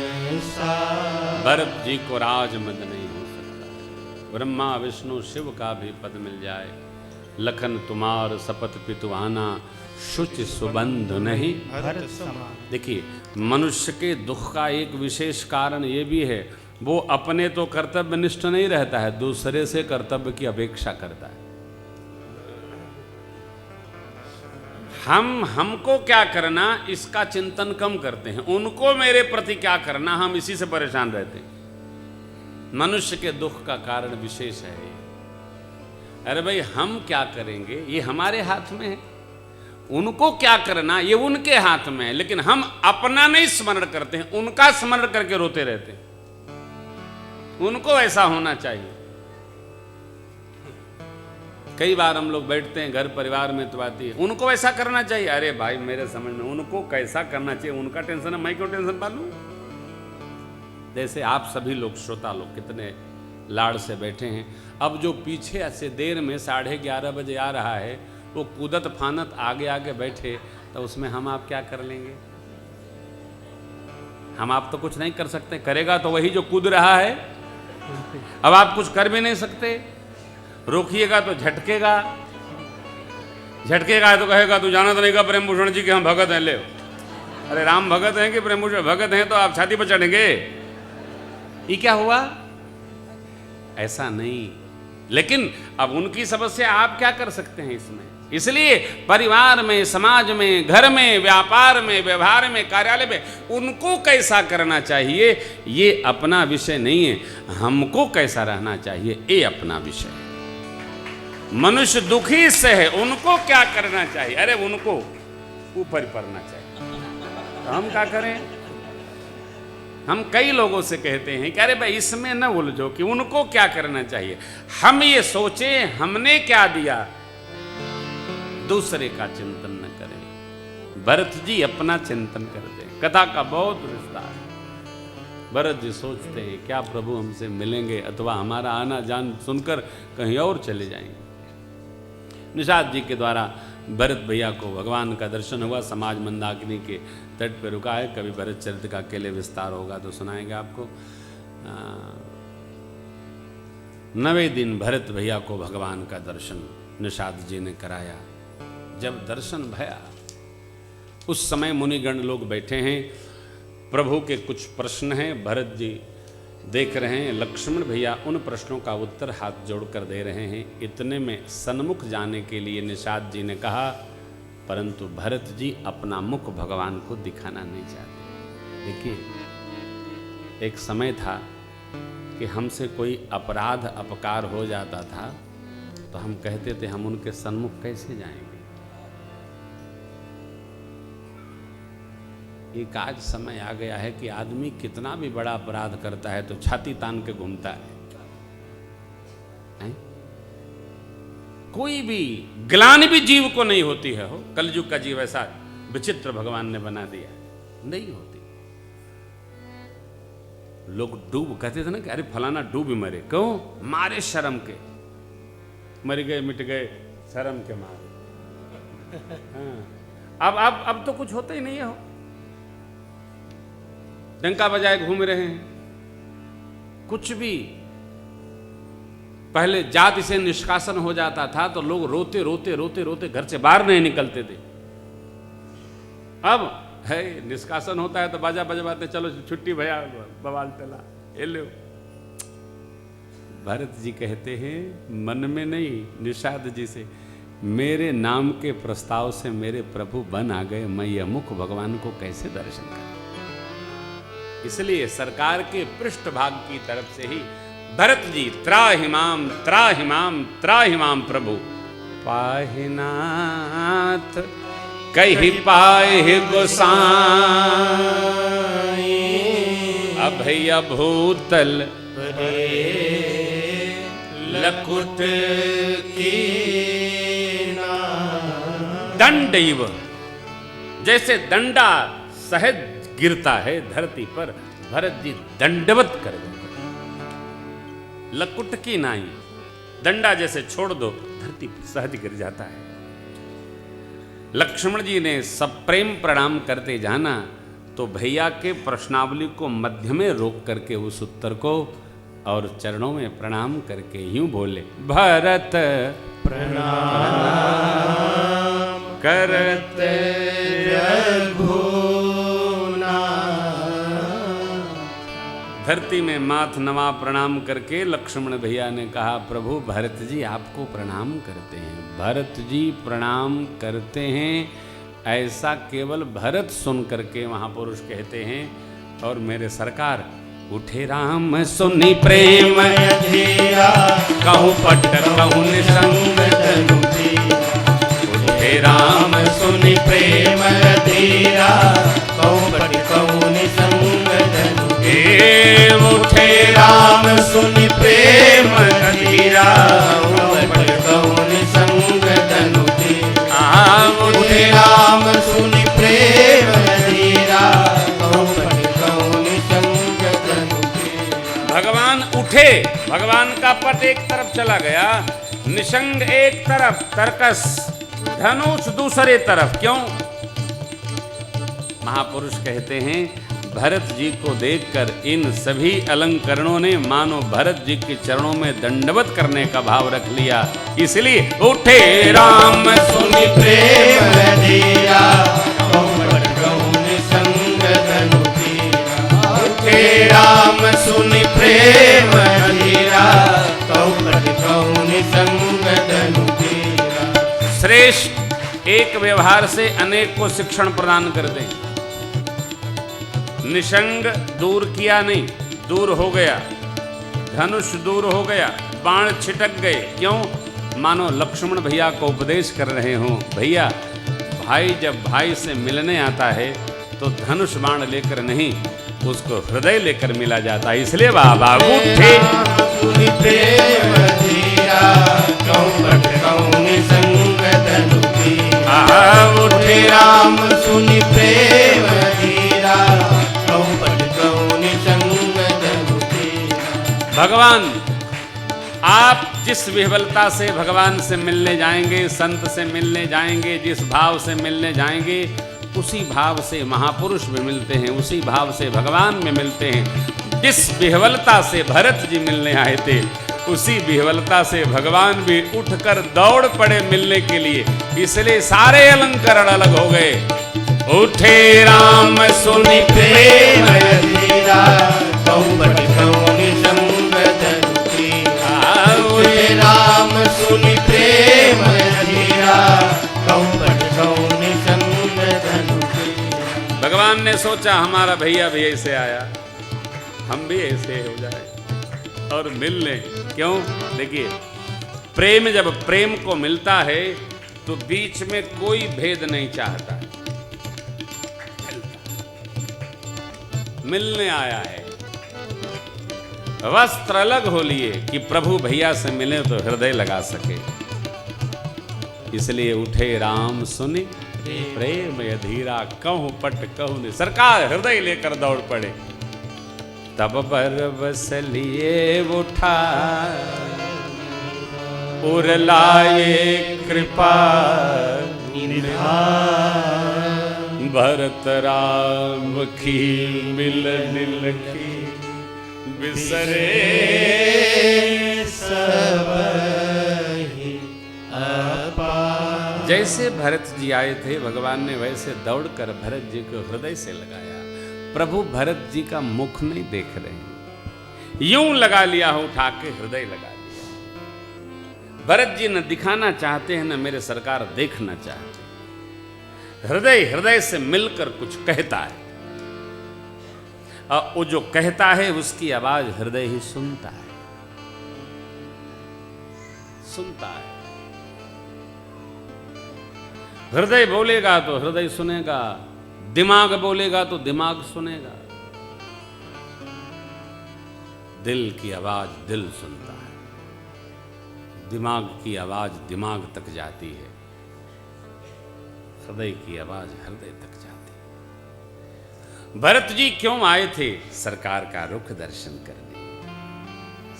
सार। भरत जी को राजमद नहीं हो सकता। ब्रह्मा विष्णु शिव का भी पद मिल जाए। लखन तुम्हार सपत पितु आना, शुचि सुबंध नहीं भरत समान। देखिए, मनुष्य के दुख का एक विशेष कारण ये भी है, वो अपने तो कर्तव्यनिष्ठ नहीं रहता है, दूसरे से कर्तव्य की अपेक्षा करता है। हमको क्या करना इसका चिंतन कम करते हैं, उनको मेरे प्रति क्या करना, हम इसी से परेशान रहते हैं। मनुष्य के दुख का कारण विशेष है। अरे भाई, हम क्या करेंगे ये हमारे हाथ में है, उनको क्या करना ये उनके हाथ में है। लेकिन हम अपना नहीं स्मरण करते हैं, उनका स्मरण करके रोते रहते हैं। उनको ऐसा होना चाहिए। कई बार हम लोग बैठते हैं घर परिवार में, तो आती है उनको ऐसा करना चाहिए। अरे भाई, मेरे समझ में उनको कैसा करना चाहिए, उनका टेंशन है, मैं क्यों टेंशन पालूं। जैसे आप सभी लोग श्रोता लोग कितने लाड़ से बैठे हैं। अब जो पीछे से देर में 11:30 बजे आ रहा है, वो कूदत फानत आगे आगे बैठे, तो उसमें हम आप क्या कर लेंगे। हम आप तो कुछ नहीं कर सकते, करेगा तो वही जो कूद रहा है। अब आप कुछ कर भी नहीं सकते। रोकिएगा तो झटकेगा, झटकेगा तो कहेगा तू जाना तो नहीं का प्रेम भूषण जी के हम भगत हैं। ले, अरे राम भगत हैं कि प्रेम भूषण भगत हैं, तो आप छाती पर चढ़ेंगे। ये क्या हुआ, ऐसा नहीं। लेकिन अब उनकी समस्या, आप क्या कर सकते हैं इसमें। इसलिए परिवार में, समाज में, घर में, व्यापार में, व्यवहार में, कार्यालय में उनको कैसा करना चाहिए ये अपना विषय नहीं है, हमको कैसा रहना चाहिए ये अपना विषय है। मनुष्य दुखी से है, उनको क्या करना चाहिए, अरे उनको ऊपर पड़ना चाहिए। तो हम क्या करें। हम कई लोगों से कहते हैं कि अरे भाई इसमें न उलझो कि उनको क्या करना चाहिए। हम ये सोचें हमने क्या दिया, दूसरे का चिंतन न करें। भरत जी अपना चिंतन करते हैं। कथा का बहुत विस्तार है। भरत जी सोचते हैं क्या प्रभु हमसे मिलेंगे अथवा हमारा आना जान सुनकर कहीं और चले जाएंगे। निषाद जी के द्वारा भरत भैया को भगवान का दर्शन हुआ। समाज मंदाकिनी के तट पर रुका है। कभी भरत चरित्र का अकेले विस्तार होगा तो सुनाएंगे आपको। 9वें दिन भरत भैया को भगवान का दर्शन निषाद जी ने कराया। जब दर्शन भया उस समय मुनिगण लोग बैठे हैं, प्रभु के कुछ प्रश्न हैं, भरत जी देख रहे हैं। लक्ष्मण भैया उन प्रश्नों का उत्तर हाथ जोड़कर दे रहे हैं। इतने में सन्मुख जाने के लिए निषाद जी ने कहा, परंतु भरत जी अपना मुख भगवान को दिखाना नहीं चाहते। देखिए, एक समय था कि हमसे कोई अपराध अपकार हो जाता था तो हम कहते थे हम उनके सन्मुख कैसे जाएंगे। एक आज समय आ गया है कि आदमी कितना भी बड़ा अपराध करता है तो छाती तान के घूमता है। कोई भी ग्लानि भी जीव को नहीं होती है। हो कलयुग का जीव ऐसा विचित्र भगवान ने बना दिया, नहीं होती। लोग डूब कहते थे ना कि अरे फलाना डूब मरे, क्यों? मारे शर्म के, मर गए मिट गए शर्म के मारे। हाँ। अब तो कुछ होता ही नहीं है। हो डंका बजाए घूम रहे हैं। कुछ भी पहले जाति से निष्कासन हो जाता था तो लोग रोते रोते रोते रोते घर से बाहर नहीं निकलते थे। अब है निष्कासन होता है तो बाजा बजवाते, चलो छुट्टी भैया, बवाल चला, ये लो। भरत जी कहते हैं मन में नहीं, निषाद जी से, मेरे नाम के प्रस्ताव से मेरे प्रभु बन आ गए, मैं यह मुख भगवान को कैसे दर्शन करूं। इसलिए सरकार के पृष्ठभाग की तरफ से ही भरत जी त्राहिमाम त्राहिमाम त्राहिमाम प्रभु पाहिनाथ कहि पाहि गोसाई अभय भूतल लकुट की दंडैव, जैसे दंडा सहज गिरता है धरती पर, भरत जी दंडवत कर दो। लकुट की नाई, दंडा जैसे छोड़ दो धरती पर सहज गिर जाता है। लक्ष्मण जी ने सप्रेम प्रणाम करते जाना तो भैया के प्रश्नावली को मध्य में रोक करके उस उत्तर को और चरणों में प्रणाम करके यूं बोले, भरत प्रणाम करते धरती में माथ नवा प्रणाम करके लक्ष्मण भैया ने कहा, प्रभु भरत जी आपको प्रणाम करते हैं। भरत जी प्रणाम करते हैं ऐसा केवल भरत सुन करके महापुरुष कहते हैं। और मेरे सरकार, उठे राम सुनी प्रेम धीरा, कहूँ पट कहूँ निसंग तनु धीरा। उठे राम सुनी प्रेम धीरा, कहूँ पट कहूँ निसंग तनु धीरा। उठे राम सुनी प्रेम धीरा, कहूँ पट कहूँ निसंग तनु धीरा। उठे राम सुनी प्रेम धीरा, कहूँ पट कहूँ निसंग तनु धीरा। भगवान उठे, भगवान का पट एक तरफ चला गया, निसंग एक तरफ, तरकस धनुष दूसरे तरफ। क्यों? महापुरुष कहते हैं भरत जी को देखकर इन सभी अलंकरणों ने मानो भरत जी के चरणों में दंडवत करने का भाव रख लिया। इसलिए उठे राम सुनि प्रेम धीरा, कहूँ पट कहूँ निसंग तनु धीरा। उठे राम सुनि प्रेम धीरा, कहूँ पट कहूँ निसंग तनु धीरा। श्रेष्ठ एक व्यवहार से अनेक को शिक्षण प्रदान कर दें। निसंग दूर किया नहीं, दूर हो गया, धनुष दूर हो गया, बाण छिटक गए। क्यों? मानो लक्ष्मण भैया को उपदेश कर रहे हो, भैया भाई जब भाई से मिलने आता है तो धनुष बाण लेकर नहीं, उसको हृदय लेकर मिला जाता है। इसलिए बाबा उठे प्रेम धीरा, कहूँ पट कहूँ निसंग तनु धीरा। उठे राम सुनि प्रेम धीरा, कहूँ पट कहूँ निसंग तनु धीरा। भगवान आप जिस विह्वलता से भगवान से मिलने जाएंगे, संत से मिलने जाएंगे, जिस भाव से मिलने जाएंगे, उसी भाव से महापुरुष भी मिलते हैं, उसी भाव से भगवान में मिलते हैं। जिस विह्वलता से भरत जी मिलने आए थे, उसी विह्वलता से भगवान भी उठकर दौड़ पड़े मिलने के लिए। इसलिए सारे अलंकरण अलग हो गए। उठे राम सुनि प्रेम धीरा कहूँ बट कहूँ निशंग धरुकी। उठे राम सुनि प्रेम धीरा कहूँ बट कहूँ निशंग धरुकी। भगवान ने सोचा हमारा भैया भी ऐसे आया, हम भी ऐसे हो जाए और मिल लें। क्यों? देखिए, प्रेम जब प्रेम को मिलता है तो बीच में कोई भेद नहीं चाहता। मिलने आया है, वस्त्र अलग हो लिए कि प्रभु भैया से मिले तो हृदय लगा सके। इसलिए उठे राम सुनि प्रेम अधीरा कहूँ पट कहूँ ने। सरकार हृदय लेकर दौड़ पड़े। तब पर बस लिए उठा उर लाए कृपा भरत राम की मिलन लखी बिसरे सब ही अपार। जैसे भरत जी आए थे भगवान ने वैसे दौड़कर भरत जी को हृदय से लगाया। प्रभु भरत जी का मुख नहीं देख रहे हैं, यूं लगा लिया हो, उठा के हृदय लगा लिया। भरत जी न दिखाना चाहते हैं न मेरे सरकार देखना चाहते। हृदय हृदय से मिलकर कुछ कहता है, और वो जो कहता है उसकी आवाज हृदय ही सुनता है, सुनता है। हृदय बोलेगा तो हृदय सुनेगा, दिमाग बोलेगा तो दिमाग सुनेगा। दिल की आवाज दिल सुनता है, दिमाग की आवाज दिमाग तक जाती है, हृदय की आवाज हृदय तक जाती है। भरत जी क्यों आए थे? सरकार का रुख दर्शन करने।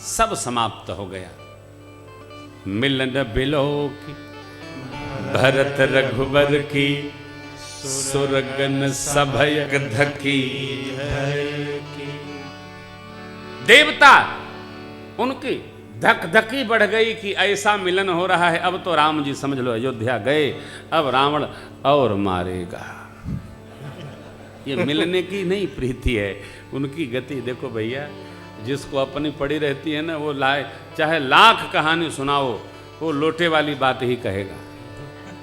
सब समाप्त हो गया। मिलन बिलो की भरत रघुबर की सुरगन सभयक धकी। देवता उनकी धक धकी बढ़ गई कि ऐसा मिलन हो रहा है। अब तो राम जी समझ लो अयोध्या गए, अब रावण और मारेगा। ये मिलने की नहीं प्रीति है, उनकी गति देखो भैया। जिसको अपनी पड़ी रहती है ना, वो लाए चाहे लाख कहानी सुनाओ, वो लोटे वाली बात ही कहेगा,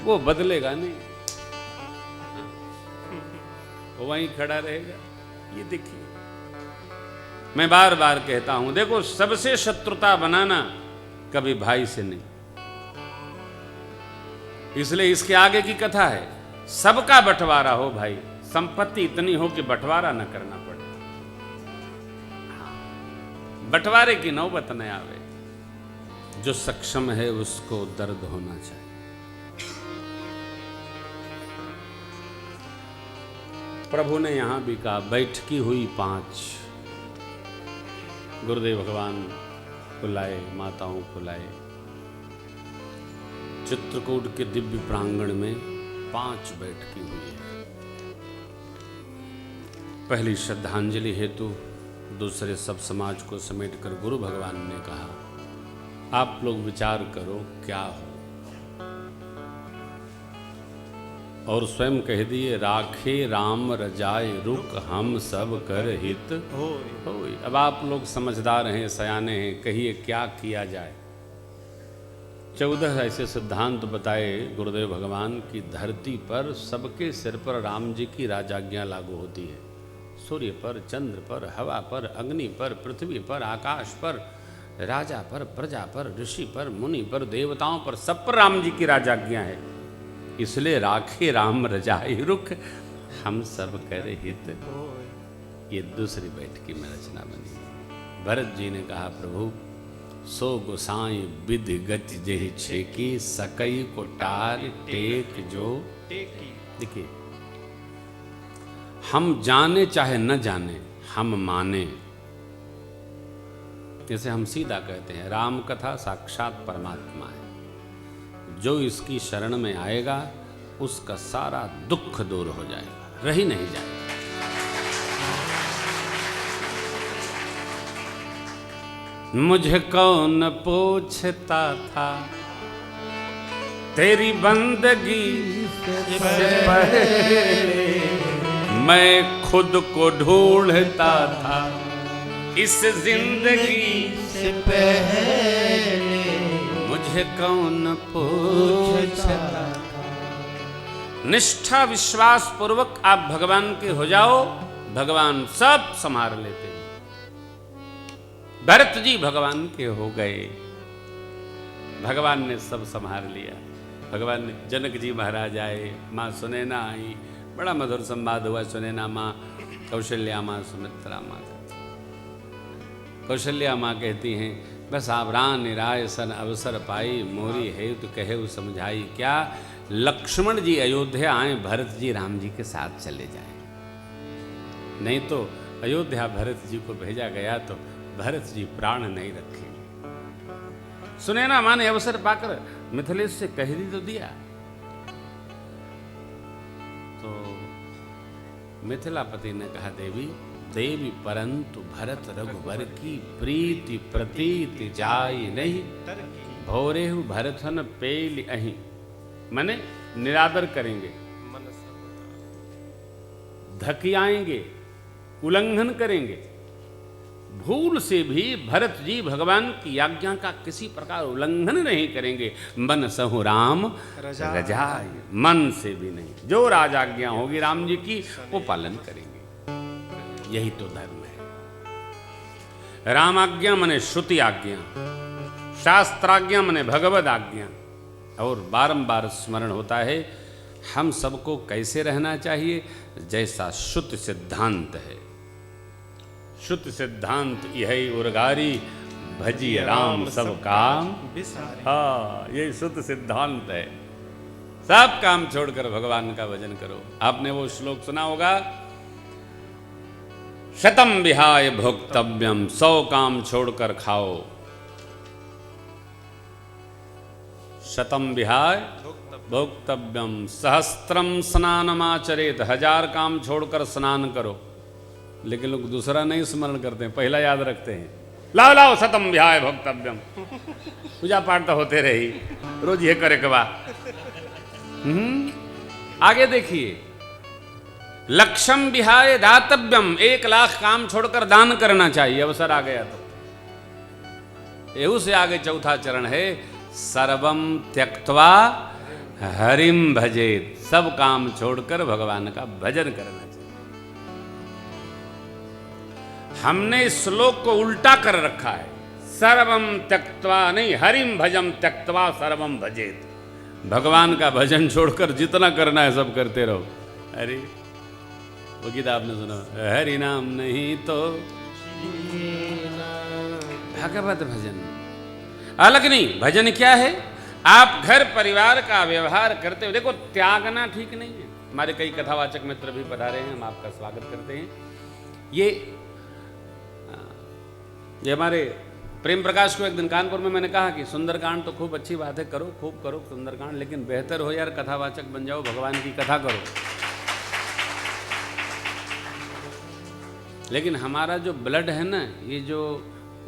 वो बदलेगा नहीं, वो वहीं खड़ा रहेगा। ये देखिए, मैं बार बार कहता हूं, देखो सबसे शत्रुता बनाना कभी भाई से नहीं। इसलिए इसके आगे की कथा है, सबका बंटवारा हो भाई, संपत्ति इतनी हो कि बंटवारा न करना पड़े, बंटवारे की नौबत न आवे। जो सक्षम है उसको दर्द होना चाहिए। प्रभु ने यहां भी कहा, बैठकी हुई 5, गुरुदेव भगवान को लाए, माताओं को लाए। चित्रकूट के दिव्य प्रांगण में 5 बैठकी हुई है। पहली श्रद्धांजलि हेतु, दूसरे सब समाज को समेटकर गुरु भगवान ने कहा, आप लोग विचार करो क्या हो, और स्वयं कह दिए, राखे राम रजाए रुख हम सब कर हित होय। अब आप लोग समझदार हैं, सयाने हैं, कहिए क्या किया जाए। 14 ऐसे सिद्धांत बताए गुरुदेव भगवान की धरती पर सबके सिर पर राम जी की राजाज्ञा लागू होती है। सूर्य पर, चंद्र पर, हवा पर, अग्नि पर, पृथ्वी पर, आकाश पर, राजा पर, प्रजा पर, ऋषि पर, मुनि पर, देवताओं पर, सब पर राम जी की राजाज्ञा है। इसलिए राखे राम रजाई रुख हम सब कर हित। ये दूसरी बैठकी में रचना बनी। भरत जी ने कहा, प्रभु सो गोसाई विधि गति जेहि छेकी, सकई को टार टेक जो देखिए, हम जाने चाहे न जाने, हम माने इसे हम सीधा कहते हैं, राम कथा साक्षात परमात्मा है। जो इसकी शरण में आएगा उसका सारा दुख दूर हो जाएगा, रही नहीं जाएगा। मुझे कौन पूछता था तेरी बंदगी से पहले, मैं खुद को ढूंढता था इस जिंदगी से पहले, मुझे कौन पूछता था। निष्ठा विश्वास पूर्वक आप भगवान के हो जाओ, भगवान सब संभाल लेते हैं। भरत जी भगवान के हो गए, भगवान ने सब संभाल लिया। भगवान ने, जनक जी महाराज आए, माँ सुनैना आई, बड़ा मधुर संवाद हुआ। सुनैना माँ, कौशल्या माँ, सुमित्रा माँ। कौशल्या माँ कहती हैं, बस आवरान राय सन अवसर पाई, मोरी है तो कहे समझाई। क्या लक्ष्मण जी अयोध्या आए, भरत जी राम जी के साथ चले जाएं, नहीं तो अयोध्या भरत जी को भेजा गया तो भरत जी प्राण नहीं रखेंगे। सुनैना माँ ने अवसर पाकर मिथिलेश से कह दी तो दिया। तो मिथिलापति ने कहा, देवी देवी परंतु भरत रघुबर की प्रीति प्रतीति जाई नहीं, भोरे हु भरतन पेल अहीं, माने निरादर करेंगे, धकियाएंगे, उल्लंघन करेंगे। भूल से भी भरत जी भगवान की आज्ञा का किसी प्रकार उल्लंघन नहीं करेंगे। मन सहु राम रजाई, मन से भी नहीं, जो राजाज्ञा होगी राम जी की वो पालन करेंगे। यही तो धर्म है। राम आज्ञा मने श्रुति आज्ञा, शास्त्राज्ञा मने भगवद आज्ञा। और बारंबार स्मरण होता है हम सबको कैसे रहना चाहिए, जैसा शुद्ध सिद्धांत है। शुद्ध सिद्धांत यही उर्गारी, भजिय राम सब काम। हाँ, ये शुद्ध सिद्धांत है। सब काम छोड़कर भगवान का भजन करो। आपने वो श्लोक सुना होगा, शतम विहाय भोक्तव्यम, 100 काम छोड़कर खाओ। शतम विहाय भोक्तव्यम सहस्त्रम स्नानमाचरेत, 1000 काम छोड़कर स्नान करो। लेकिन लोग दूसरा नहीं स्मरण करते हैं, पहला याद रखते हैं। लाओ लाओ शतम विहाय भोक्तव्यम, पूजा पाठ तो होते रही, रोज ये करे कबा। आगे देखिए, लक्षम विहाय दातव्यम, 1 लाख काम छोड़कर दान करना चाहिए, अवसर आ गया तो। एहू से आगे चौथा चरण है, सर्वम त्यक्त्वा हरिम भजेत, सब काम छोड़कर भगवान का भजन करना चाहिए। हमने इस श्लोक को उल्टा कर रखा है, सर्वम त्यक्त्वा नहीं, हरिम भजम त्यक्त्वा सर्वम भजेत। भगवान का भजन छोड़कर जितना करना है सब करते रहो। अरे वो गीत आपने सुना, हरि नाम नहीं तो भगवत भजन। अलग नहीं, भजन क्या है, आप घर परिवार का व्यवहार करते हो। देखो, त्यागना ठीक नहीं है। हमारे कई कथावाचक मित्र भी पधारे हैं, हम आपका स्वागत करते हैं। ये हमारे प्रेम प्रकाश को एक दिन कानपुर में मैंने कहा कि सुंदरकांड तो खूब अच्छी बात है, करो, खूब करो सुंदरकांड, लेकिन बेहतर हो यार कथावाचक बन जाओ, भगवान की कथा करो। लेकिन हमारा जो ब्लड है ना, ये जो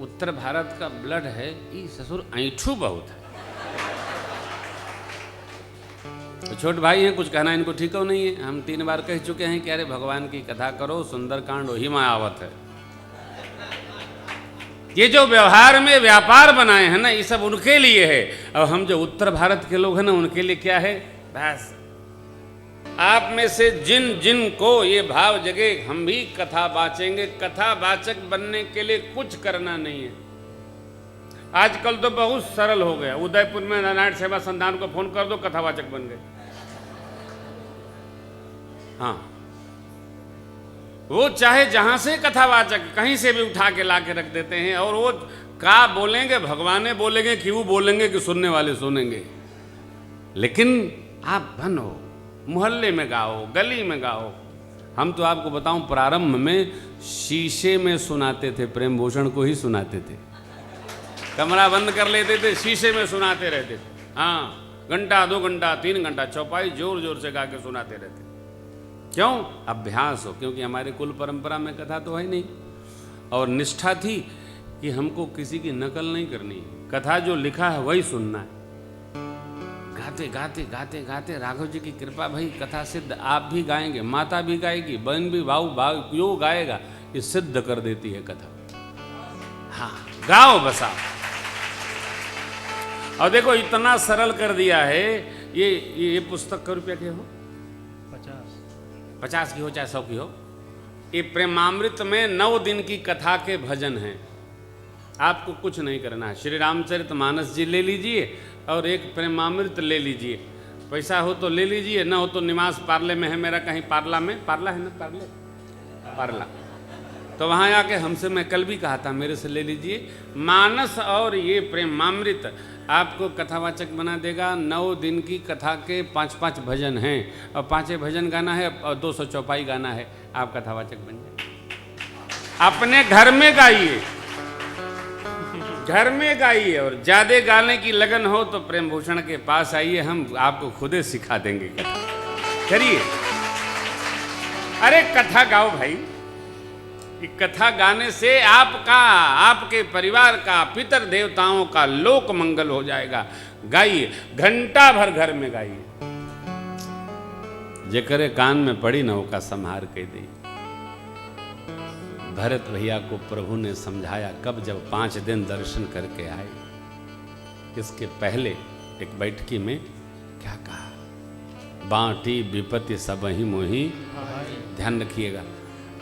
उत्तर भारत का ब्लड है, ये ससुर ऐंठू बहुत है। तो छोट भाई हैं, कुछ कहना इनको ठीक हो नहीं है। हम 3 बार कह चुके हैं कि अरे भगवान की कथा करो, सुंदरकांड वही में आवत है। ये जो व्यवहार में व्यापार बनाए हैं ना, ये सब उनके लिए है। और हम जो उत्तर भारत के लोग हैं ना, उनके लिए क्या है, बस आप में से जिन जिन को ये भाव जगे हम भी कथा बाचेंगे, कथावाचक बनने के लिए कुछ करना नहीं है। आजकल तो बहुत सरल हो गया, उदयपुर में नारायण सेवा संस्थान को फोन कर दो, कथावाचक बन गए। हाँ, वो चाहे जहां से कथावाचक कहीं से भी उठा के ला के रख देते हैं, और वो का बोलेंगे, भगवाने बोलेंगे कि वो बोलेंगे कि सुनने वाले सुनेंगे। लेकिन आप बनो, मोहल्ले में गाओ, गली में गाओ। हम तो आपको बताऊं, प्रारंभ में शीशे में सुनाते थे, प्रेम भूषण को ही सुनाते थे। कमरा बंद कर लेते थे, शीशे में सुनाते रहते थे। हाँ, घंटा 2 घंटा 3 घंटा चौपाई जोर जोर से गा के सुनाते रहते। क्यों? अभ्यास हो, क्योंकि हमारे कुल परंपरा में कथा तो है नहीं, और निष्ठा थी कि हमको किसी की नकल नहीं करनी, कथा जो लिखा है वही सुनना है। गाते गाते गाते गाते राघव जी की कृपा, भाई कथा सिद्ध। आप भी गाएंगे, माता भी गाएगी, बहन भी, भाऊ यो गाएगा, ये सिद्ध कर देती है कथा। हाँ, गाओ बस आप। और देखो इतना सरल कर दिया है। ये पुस्तक का रुपया के हो, 50 की हो चाहे 100 की हो। ये प्रेमामृत में 9 दिन की कथा के भजन हैं। आपको कुछ नहीं करना है। श्री रामचरितमानस जी ले लीजिए और एक प्रेमामृत ले लीजिए। पैसा हो तो ले लीजिए, ना हो तो निवास पार्ले में है मेरा, कहीं पार्ला में, पार्ला है ना, पार्ला, तो वहाँ आके हमसे, मैं कल भी कहा था, मेरे से ले लीजिए। मानस और ये प्रेमामृत आपको कथावाचक बना देगा। 9 दिन की कथा के 5-5 भजन हैं, और 5 भजन गाना है और 200 चौपाई गाना है। आप कथावाचक बन जाए। अपने घर में गाइए, घर में गाइए, और ज्यादा गाने की लगन हो तो प्रेम भूषण के पास आइए, हम आपको खुदे सिखा देंगे कथा। करिए, अरे कथा गाओ भाई। कथा गाने से आपका, आपके परिवार का, पितर देवताओं का लोक मंगल हो जाएगा। गाइए, घंटा भर घर में गाइए। जेकरे कान में पड़ी न होका संहार कह दी। भरत भैया को प्रभु ने समझाया कब, जब 5 दिन दर्शन करके आए। इसके पहले एक बैठकी में क्या कहा? बांटी विपत्ति सब ही मोही। ध्यान रखिएगा,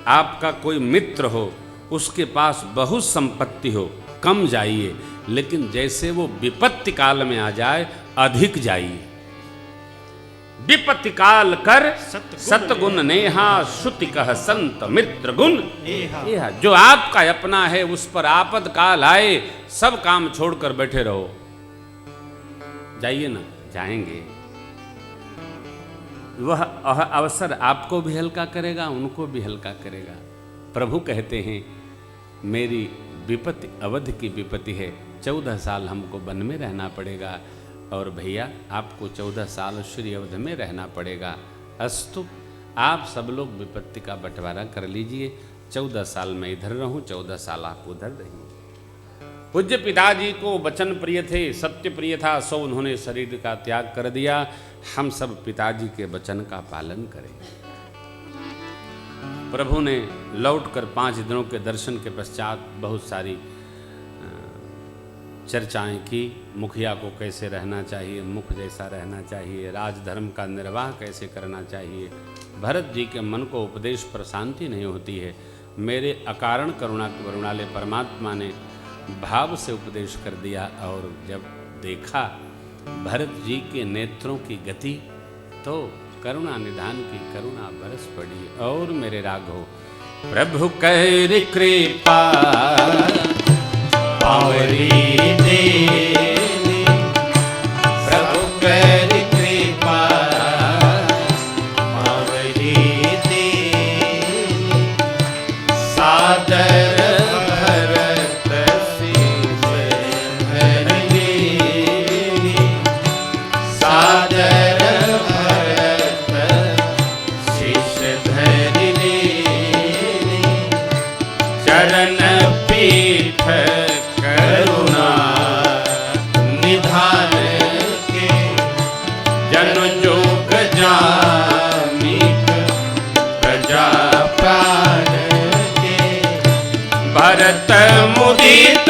आपका कोई मित्र हो, उसके पास बहुत संपत्ति हो, कम जाइए, लेकिन जैसे वो विपत्ति काल में आ जाए, अधिक जाइए। विपत्ति काल कर सतगुण नेहा, श्रुति कह संत मित्र गुण नेहा। जो आपका अपना है, उस पर आपद काल आए, सब काम छोड़कर बैठे रहो। जाइए ना, जाएंगे। वह अवसर आपको भी हल्का करेगा, उनको भी हल्का करेगा। प्रभु कहते हैं, मेरी विपत्ति अवध की विपत्ति है, 14 साल हमको वन में रहना पड़ेगा, और भैया आपको 14 साल श्री अवध में रहना पड़ेगा। अस्तु, आप सब लोग विपत्ति का बंटवारा कर लीजिए। 14 साल मैं इधर रहूं, 14 साल आप उधर रहिए। पूज्य पिताजी को वचन प्रिय थे, सत्य प्रिय था, सो उन्होंने शरीर का त्याग कर दिया। हम सब पिताजी के वचन का पालन करें। प्रभु ने लौटकर 5 दिनों के दर्शन के पश्चात बहुत सारी चर्चाएं की। मुखिया को कैसे रहना चाहिए, मुख जैसा रहना चाहिए, राजधर्म का निर्वाह कैसे करना चाहिए। भरत जी के मन को उपदेश पर शांति नहीं होती है। मेरे अकारण करुणाले परमात्मा ने भाव से उपदेश कर दिया, और जब देखा भरत जी के नेत्रों की गति, तो करुणा निधान की करुणा बरस पड़ी। और मेरे राघव, प्रभु कहरी कृपा पावरी देवी, प्रभु कहरी कृपा पावरी देवी, सादर भरत शीश धरनी, सादर भरत शीश धरनी, चरण पीठ करुणा निधान के, जन जोग जामिक प्रजा प्राण के, भरत मुदित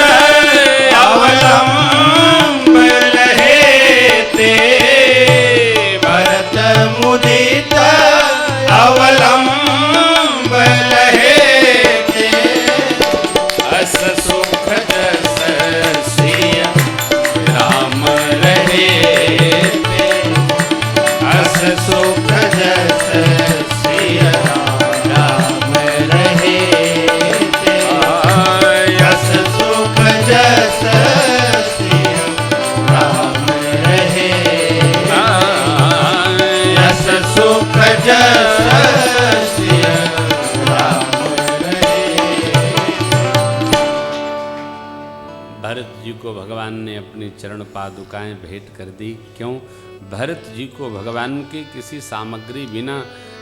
अवलंब रहे ते, भरत मुदित अवलंब रहे ते, अस सुख जस सिया राम रहे ते, अस सुख जस सिया राम रहे ते, अस सुख जस सिया राम रहे भरत जी को भगवान ने अपनी चरण पादुकाएं भेंट कर दी। क्यों? भरत जी को भगवान की किसी सामग्री बिना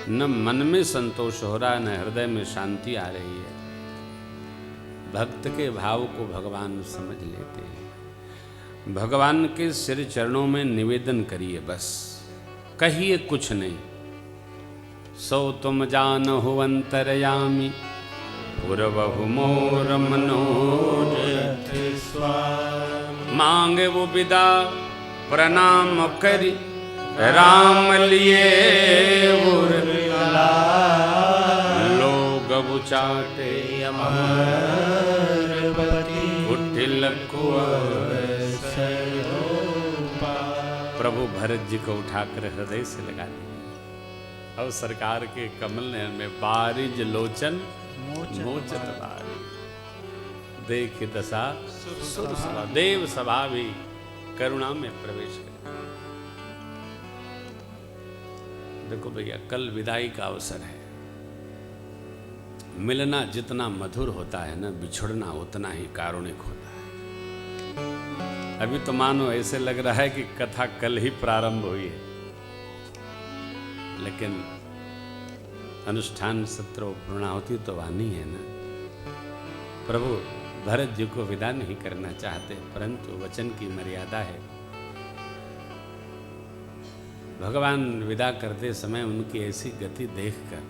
न मन में संतोष हो रहा, न हृदय में शांति आ रही है। भक्त के भाव को भगवान समझ लेते हैं। भगवान के सिर चरणों में निवेदन करिए, बस कहिए कुछ नहीं। सो तुम जानहु अंतरयामी पुरवहु मोर मनोरथ स्वामी। मांगे वो विदा प्रणाम करी राम लिए लोग बुचाटे कुटिल प्रभु भरत जी को उठाकर हृदय से लगा दिया। अब सरकार के कमल नयन में बारिज लोचन मोचत बारी। देख दशा सुर सभा, देव सभा भी करुणा में प्रवेश कर। देखो भैया, कल विदाई का अवसर है। मिलना जितना मधुर होता है ना, बिछुड़ना उतना ही कारुणिक होता है। अभी तो मानो ऐसे लग रहा है कि कथा कल ही प्रारंभ हुई है, लेकिन अनुष्ठान सत्र पूर्णाहुति तो वानी है ना। प्रभु भरत जी को विदा नहीं करना चाहते, परंतु वचन की मर्यादा है। भगवान विदा करते समय उनकी ऐसी गति देखकर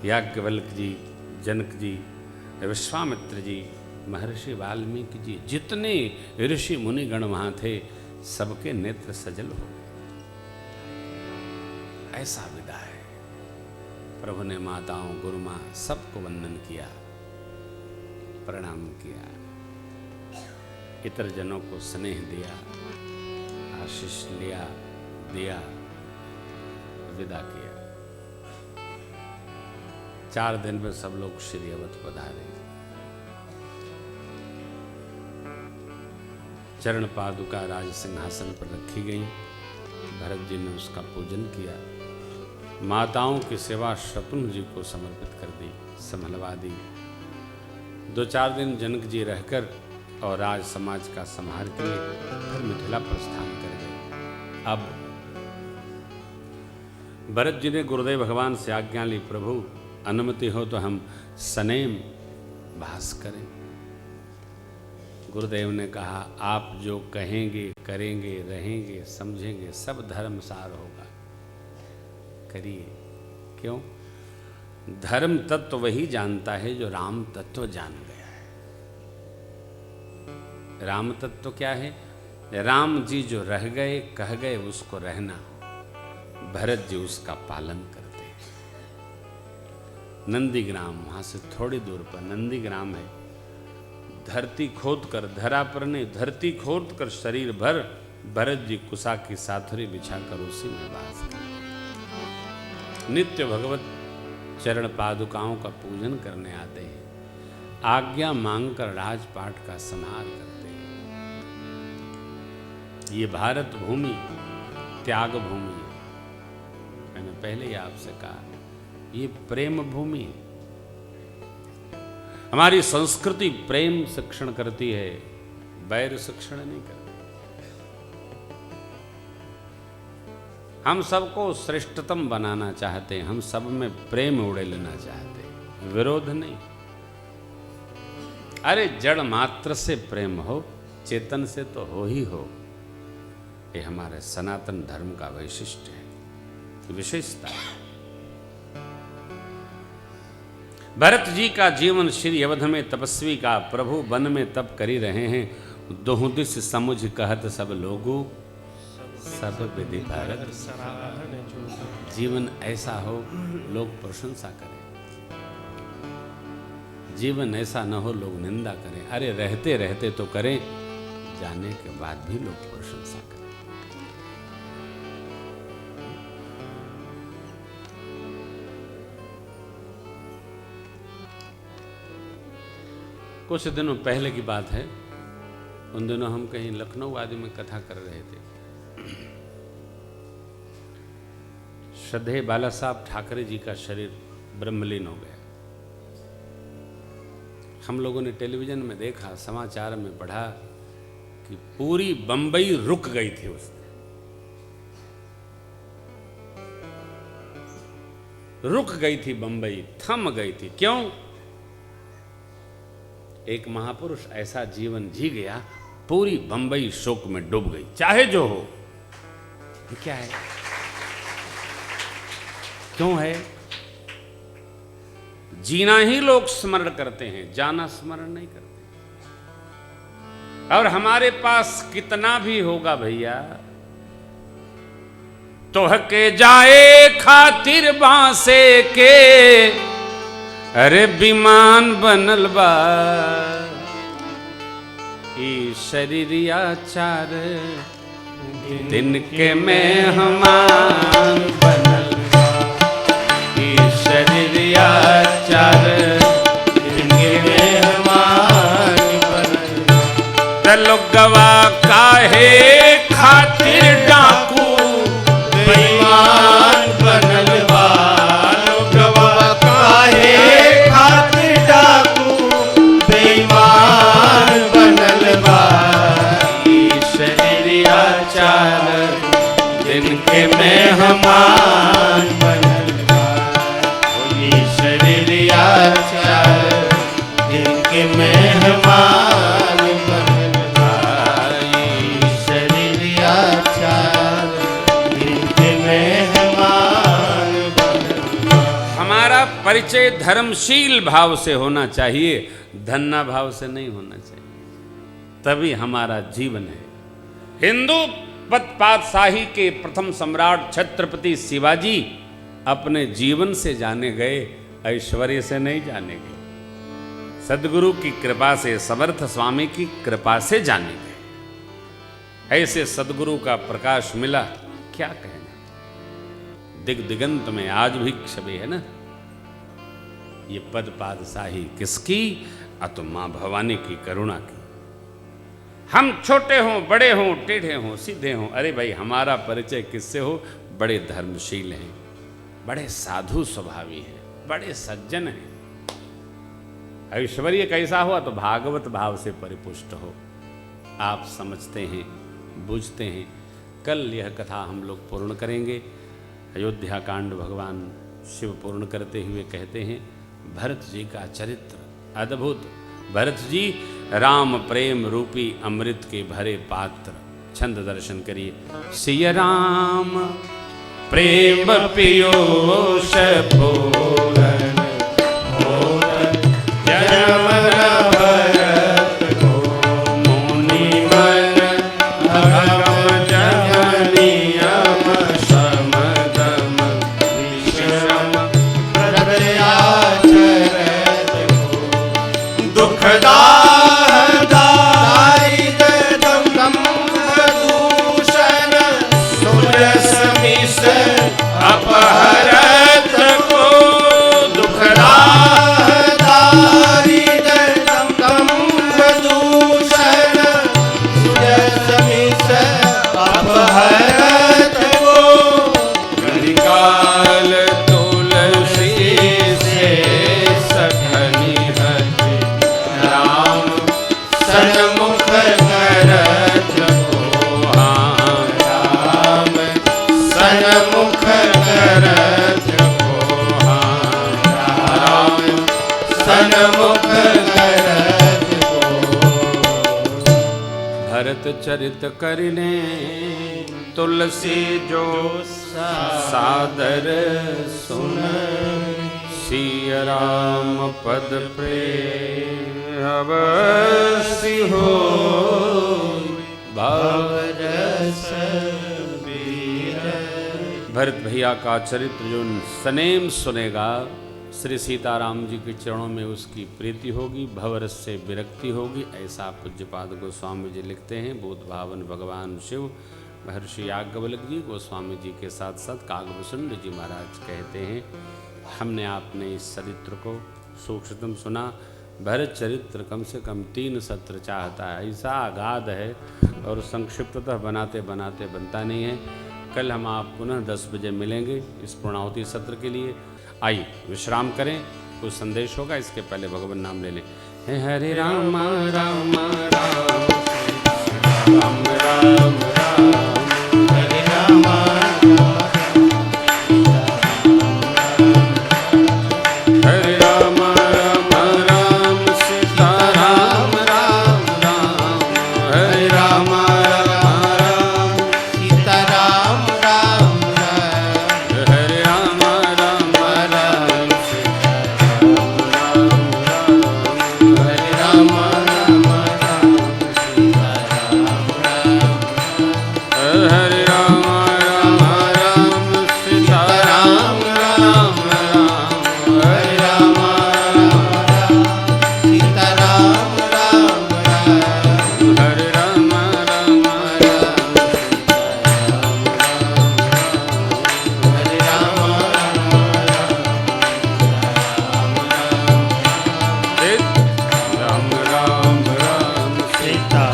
याज्ञवल्क्य जी, जनक जी, विश्वामित्र जी, महर्षि वाल्मीकि जी, जितने ऋषि मुनि गण वहां थे, सबके नेत्र सजल हो गए। ऐसा विदा है। प्रभु ने माताओं, गुरु माँ सबको वंदन किया, प्रणाम किया, इतर जनों को स्नेह दिया, आशीष लिया, दिया, विदा किया। 4 दिन में सब लोग श्री अवध पधारे। चरण पादुका राज सिंहासन पर रखी गई। भरत जी ने उसका पूजन किया। माताओं की सेवा शत्रुघ्न जी को समर्पित कर दी, संभलवा दी। 2-4 दिन जनक जी रहकर और राज समाज का संहार किए, फिर मिथिला प्रस्थान कर गए। अब भरत जी ने गुरुदेव भगवान से आज्ञा ली, प्रभु अनुमति हो तो हम सनेम वास करें। गुरुदेव ने कहा, आप जो कहेंगे, करेंगे, रहेंगे, समझेंगे, सब धर्मसार होगा, करिए। क्यों? धर्म तत्व वही जानता है जो राम तत्व जान गया है। राम तत्व क्या है? राम जी जो रह गए, कह गए, उसको रहना। भरत जी उसका पालन करते हैं। नंदीग्राम, वहां से थोड़ी दूर पर नंदीग्राम है। धरती खोद कर, धरा पर नहीं, धरती खोद कर शरीर भर भरत जी कुसा की साथरी बिछाकर उसी में वास करते। नित्य भगवत चरण पादुकाओं का पूजन करने आते हैं। आज्ञा मांगकर राजपाट का संहार करते हैं। ये भारत भूमि त्याग भूमि है। मैंने पहले ही आपसे कहा, ये प्रेम भूमि है। हमारी संस्कृति प्रेम शिक्षण करती है, वैर शिक्षण नहीं करती। हम सबको श्रेष्ठतम बनाना चाहते हैं, हम सब में प्रेम उड़ेलना चाहते हैं, विरोध नहीं। अरे जड़ मात्र से प्रेम हो, चेतन से तो हो ही हो। ये हमारे सनातन धर्म का वैशिष्ट्य है, विशेषता है। भरत जी का जीवन श्री अवध में तपस्वी का, प्रभु वन में तप करी रहे हैं। दोहु दिस समुझ कहत सब लोगो, सब विधि भरत जीवन ऐसा हो लोग प्रशंसा करें, जीवन ऐसा न हो लोग निंदा करें। अरे रहते रहते तो करें, जाने के बाद भी लोग प्रशंसा करें। कुछ दिनों पहले की बात है। उन दिनों हम कहीं लखनऊ आदि में कथा कर रहे थे। श्रद्धेय बाला साहब ठाकरे जी का शरीर ब्रह्मलीन हो गया। हम लोगों ने टेलीविजन में देखा, समाचार में पढ़ा कि पूरी बंबई रुक गई थी उस दिन, रुक गई थी बंबई, थम गई थी। क्यों? एक महापुरुष ऐसा जीवन जी गया, पूरी बंबई शोक में डूब गई, चाहे जो हो। ये क्या है? क्यों है? जीना ही लोग स्मरण करते हैं, जाना स्मरण नहीं करते। और हमारे पास कितना भी होगा भैया, तोहके जाए खातिर बांसे के, अरे विमान बनल बा ई शरीरिया चार दिन के मेहमान बनल बा, ई शरीरिया चार दिन के मेहमान बनल बा। तलो गवा काहे खातिर डाकू बेईमान बनल बा, लोगवा काहे खातिर डाकू बेईमान बनल बा, ई शरीरिया चार दिन के मेहमान बनल बा, ई शरीरिया चार दिन के मेहमान बनल बा, ई शरीरिया चार दिन के मेहमान बनल बा। हमारा परिचय धर्मशील भाव से होना चाहिए, धन्ना भाव से नहीं होना चाहिए, तभी हमारा जीवन है। हिंदू पातशाही के प्रथम सम्राट छत्रपति शिवाजी अपने जीवन से जाने गए, ऐश्वर्य से नहीं जाने गए। सदगुरु की कृपा से, समर्थ स्वामी की कृपा से जाने गए। ऐसे सदगुरु का प्रकाश मिला, क्या कहना। दिग दिगंत में आज भी छवि है ना। ये पद पातशाही किसकी? अत मां भवानी की करुणा की। हम छोटे हों, बड़े हों, टेढ़े हों, सीधे हों, अरे भाई हमारा परिचय किससे हो? बड़े धर्मशील हैं, बड़े साधु स्वभावी हैं, बड़े सज्जन हैं। ऐश्वर्य कैसा हुआ? तो भागवत भाव से परिपुष्ट हो। आप समझते हैं, बूझते हैं। कल यह कथा हम लोग पूर्ण करेंगे। अयोध्या कांड भगवान शिव पूर्ण करते हुए कहते हैं, भरत जी का चरित्र अद्भुत। भरत जी राम प्रेम रूपी अमृत के भरे पात्र। छंद दर्शन करिए। सिया राम प्रेम पीयूष पूरन होत जन्म भरत को, मुनि मन अगम जगनियम समदम विषम प्रदयाचरत को, दुखदा अपहरत को, दुखदारी दम दूषण सुजसमिष अपहरत को, कलिकाल तुलसी से सखनी हरि राम सन्मुख करत को, हाँ राम सन्मुख करत को, हाँ राम सन्मुख करत को। भरत चरित करने तुलसी जो सादर सुन, सिया राम पद प्रेम अवसि हो, भवरस भरत भैया का चरित्र जो सनेम सुनेगा, श्री सीताराम जी के चरणों में उसकी प्रीति होगी, भवरस से विरक्ति होगी। ऐसा पूज्यपाद गोस्वामी जी लिखते हैं। बोध भावन भगवान शिव महर्षि याज्ञवल्क्य जी गोस्वामी जी के साथ साथ काकभूषण जी महाराज कहते हैं, हमने आपने इस चरित्र को सूक्ष्मतम सुना। भरत चरित्र कम से कम 3 सत्र चाहता है, ऐसा अगाध है और संक्षिप्ततः बनाते बनाते बनता नहीं है। कल हम आप पुनः 10 बजे मिलेंगे इस पूर्णाहुति सत्र के लिए। आइए विश्राम करें, कुछ संदेश होगा, इसके पहले भगवान नाम ले लें। हरे राम राम राम राम राम राम हरे राम हरे राम राम राम सीता राम राम राम हरे राम राम राम सीता राम राम राम हरे राम राम राम सीता राम राम राम हरे राम राम राम सीता राम राम हरे राम राम राम सीता राम राम राम हरे राम सीता राम राम राम हरे राम राम हरे राम राम राम राम सीता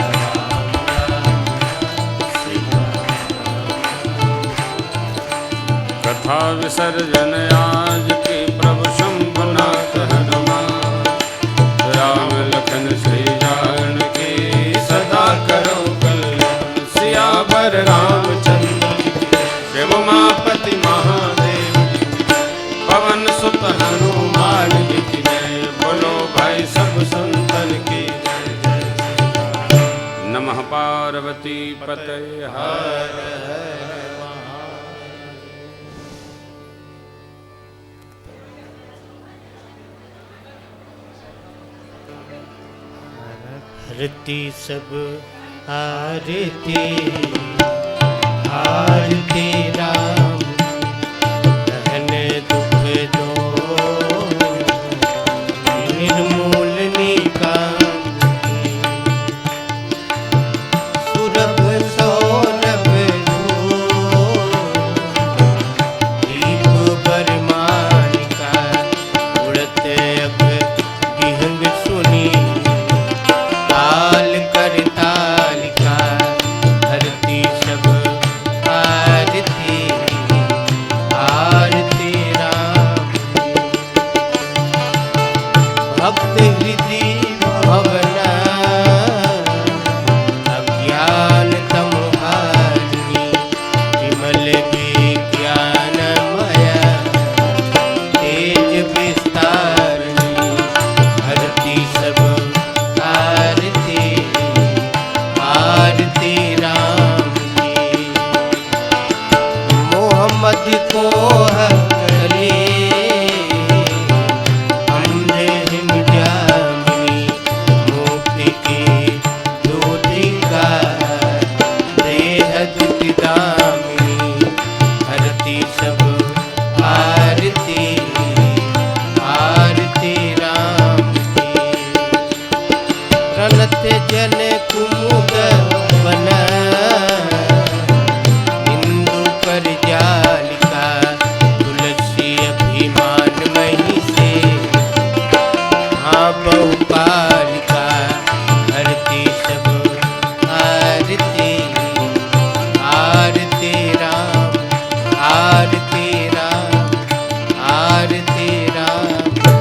कथा विसर्जन आज की प्रभु शंभुनाथ हनुमान राम लखन श्री जानकी सदा करो कल्याण सियावर रामचंद्र शिव मापति महादेव पवन सुत हनुमान जी की जय बोलो भाई सब संतन की जय जय नमः पार्वती पतये हर आरती सब आरती आरती राम दहन दुख दो निर्मूल निकांति सुरभ सौरभ दीप बरमानिका उड़त अब विहंग सुनी ताल कर तालिका धरती सब आरती आरती राम भक्त हृदय भवना अज्ञान तमहारिणी विमल विज्ञानमय तेज विस्तारिणी धरती सब आरती आरती राम की मोहम्मद को हरे हमरे हिम जामिनी मुक्ति की दूतिका देह दुति दामिनी हरती सब आरती आरती राम की प्रणत जन कुमुद बन इंदु कर जालिका तुलसी अभिमान मही से हाँ बहुपालिका हरती सब आरती आरती राम आरती राम आरती राम की।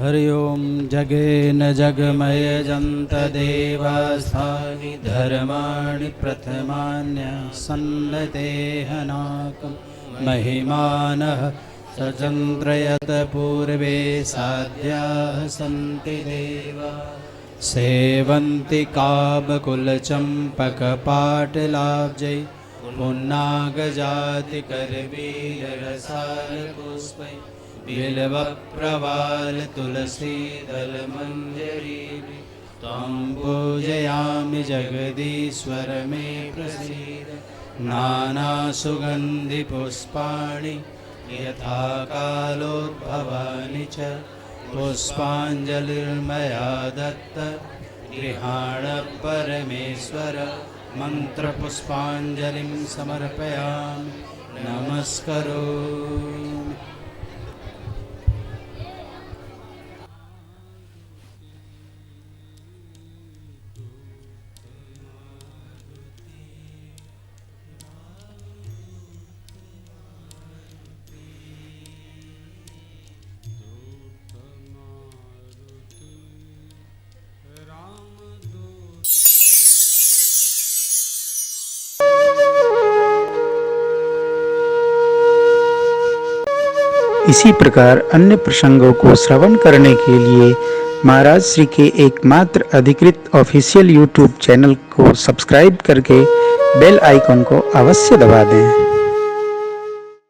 हरि ओम जगेन जगमय जन्त देवास्थानि धर्माणि प्रथमान्य सन्नतेहनाकं महिमानः सचन्द्रयत पूर्वे साध्याः सन्ति देवा सेवन्ति कामकुलचम्पकपाटलाब्जै पुन्नागजातिकरवीररसालपुष्पै बिल्वप्रवाल तुलसीदल मंजरी त्वं पूजयामि जगदीश्वर मे प्रसीद नानासुगन्धिपुष्पाणि यथा कालोद्भवानि च पुष्पाञ्जलिर्मया दत्त गृहाण परमेश्वर मन्त्रपुष्पाञ्जलिं समर्पयामि नमस्करोमि। इसी प्रकार अन्य प्रसंगों को श्रवण करने के लिए महाराज श्री के एकमात्र अधिकृत ऑफिशियल यूट्यूब चैनल को सब्सक्राइब करके बेल आइकन को अवश्य दबा दें।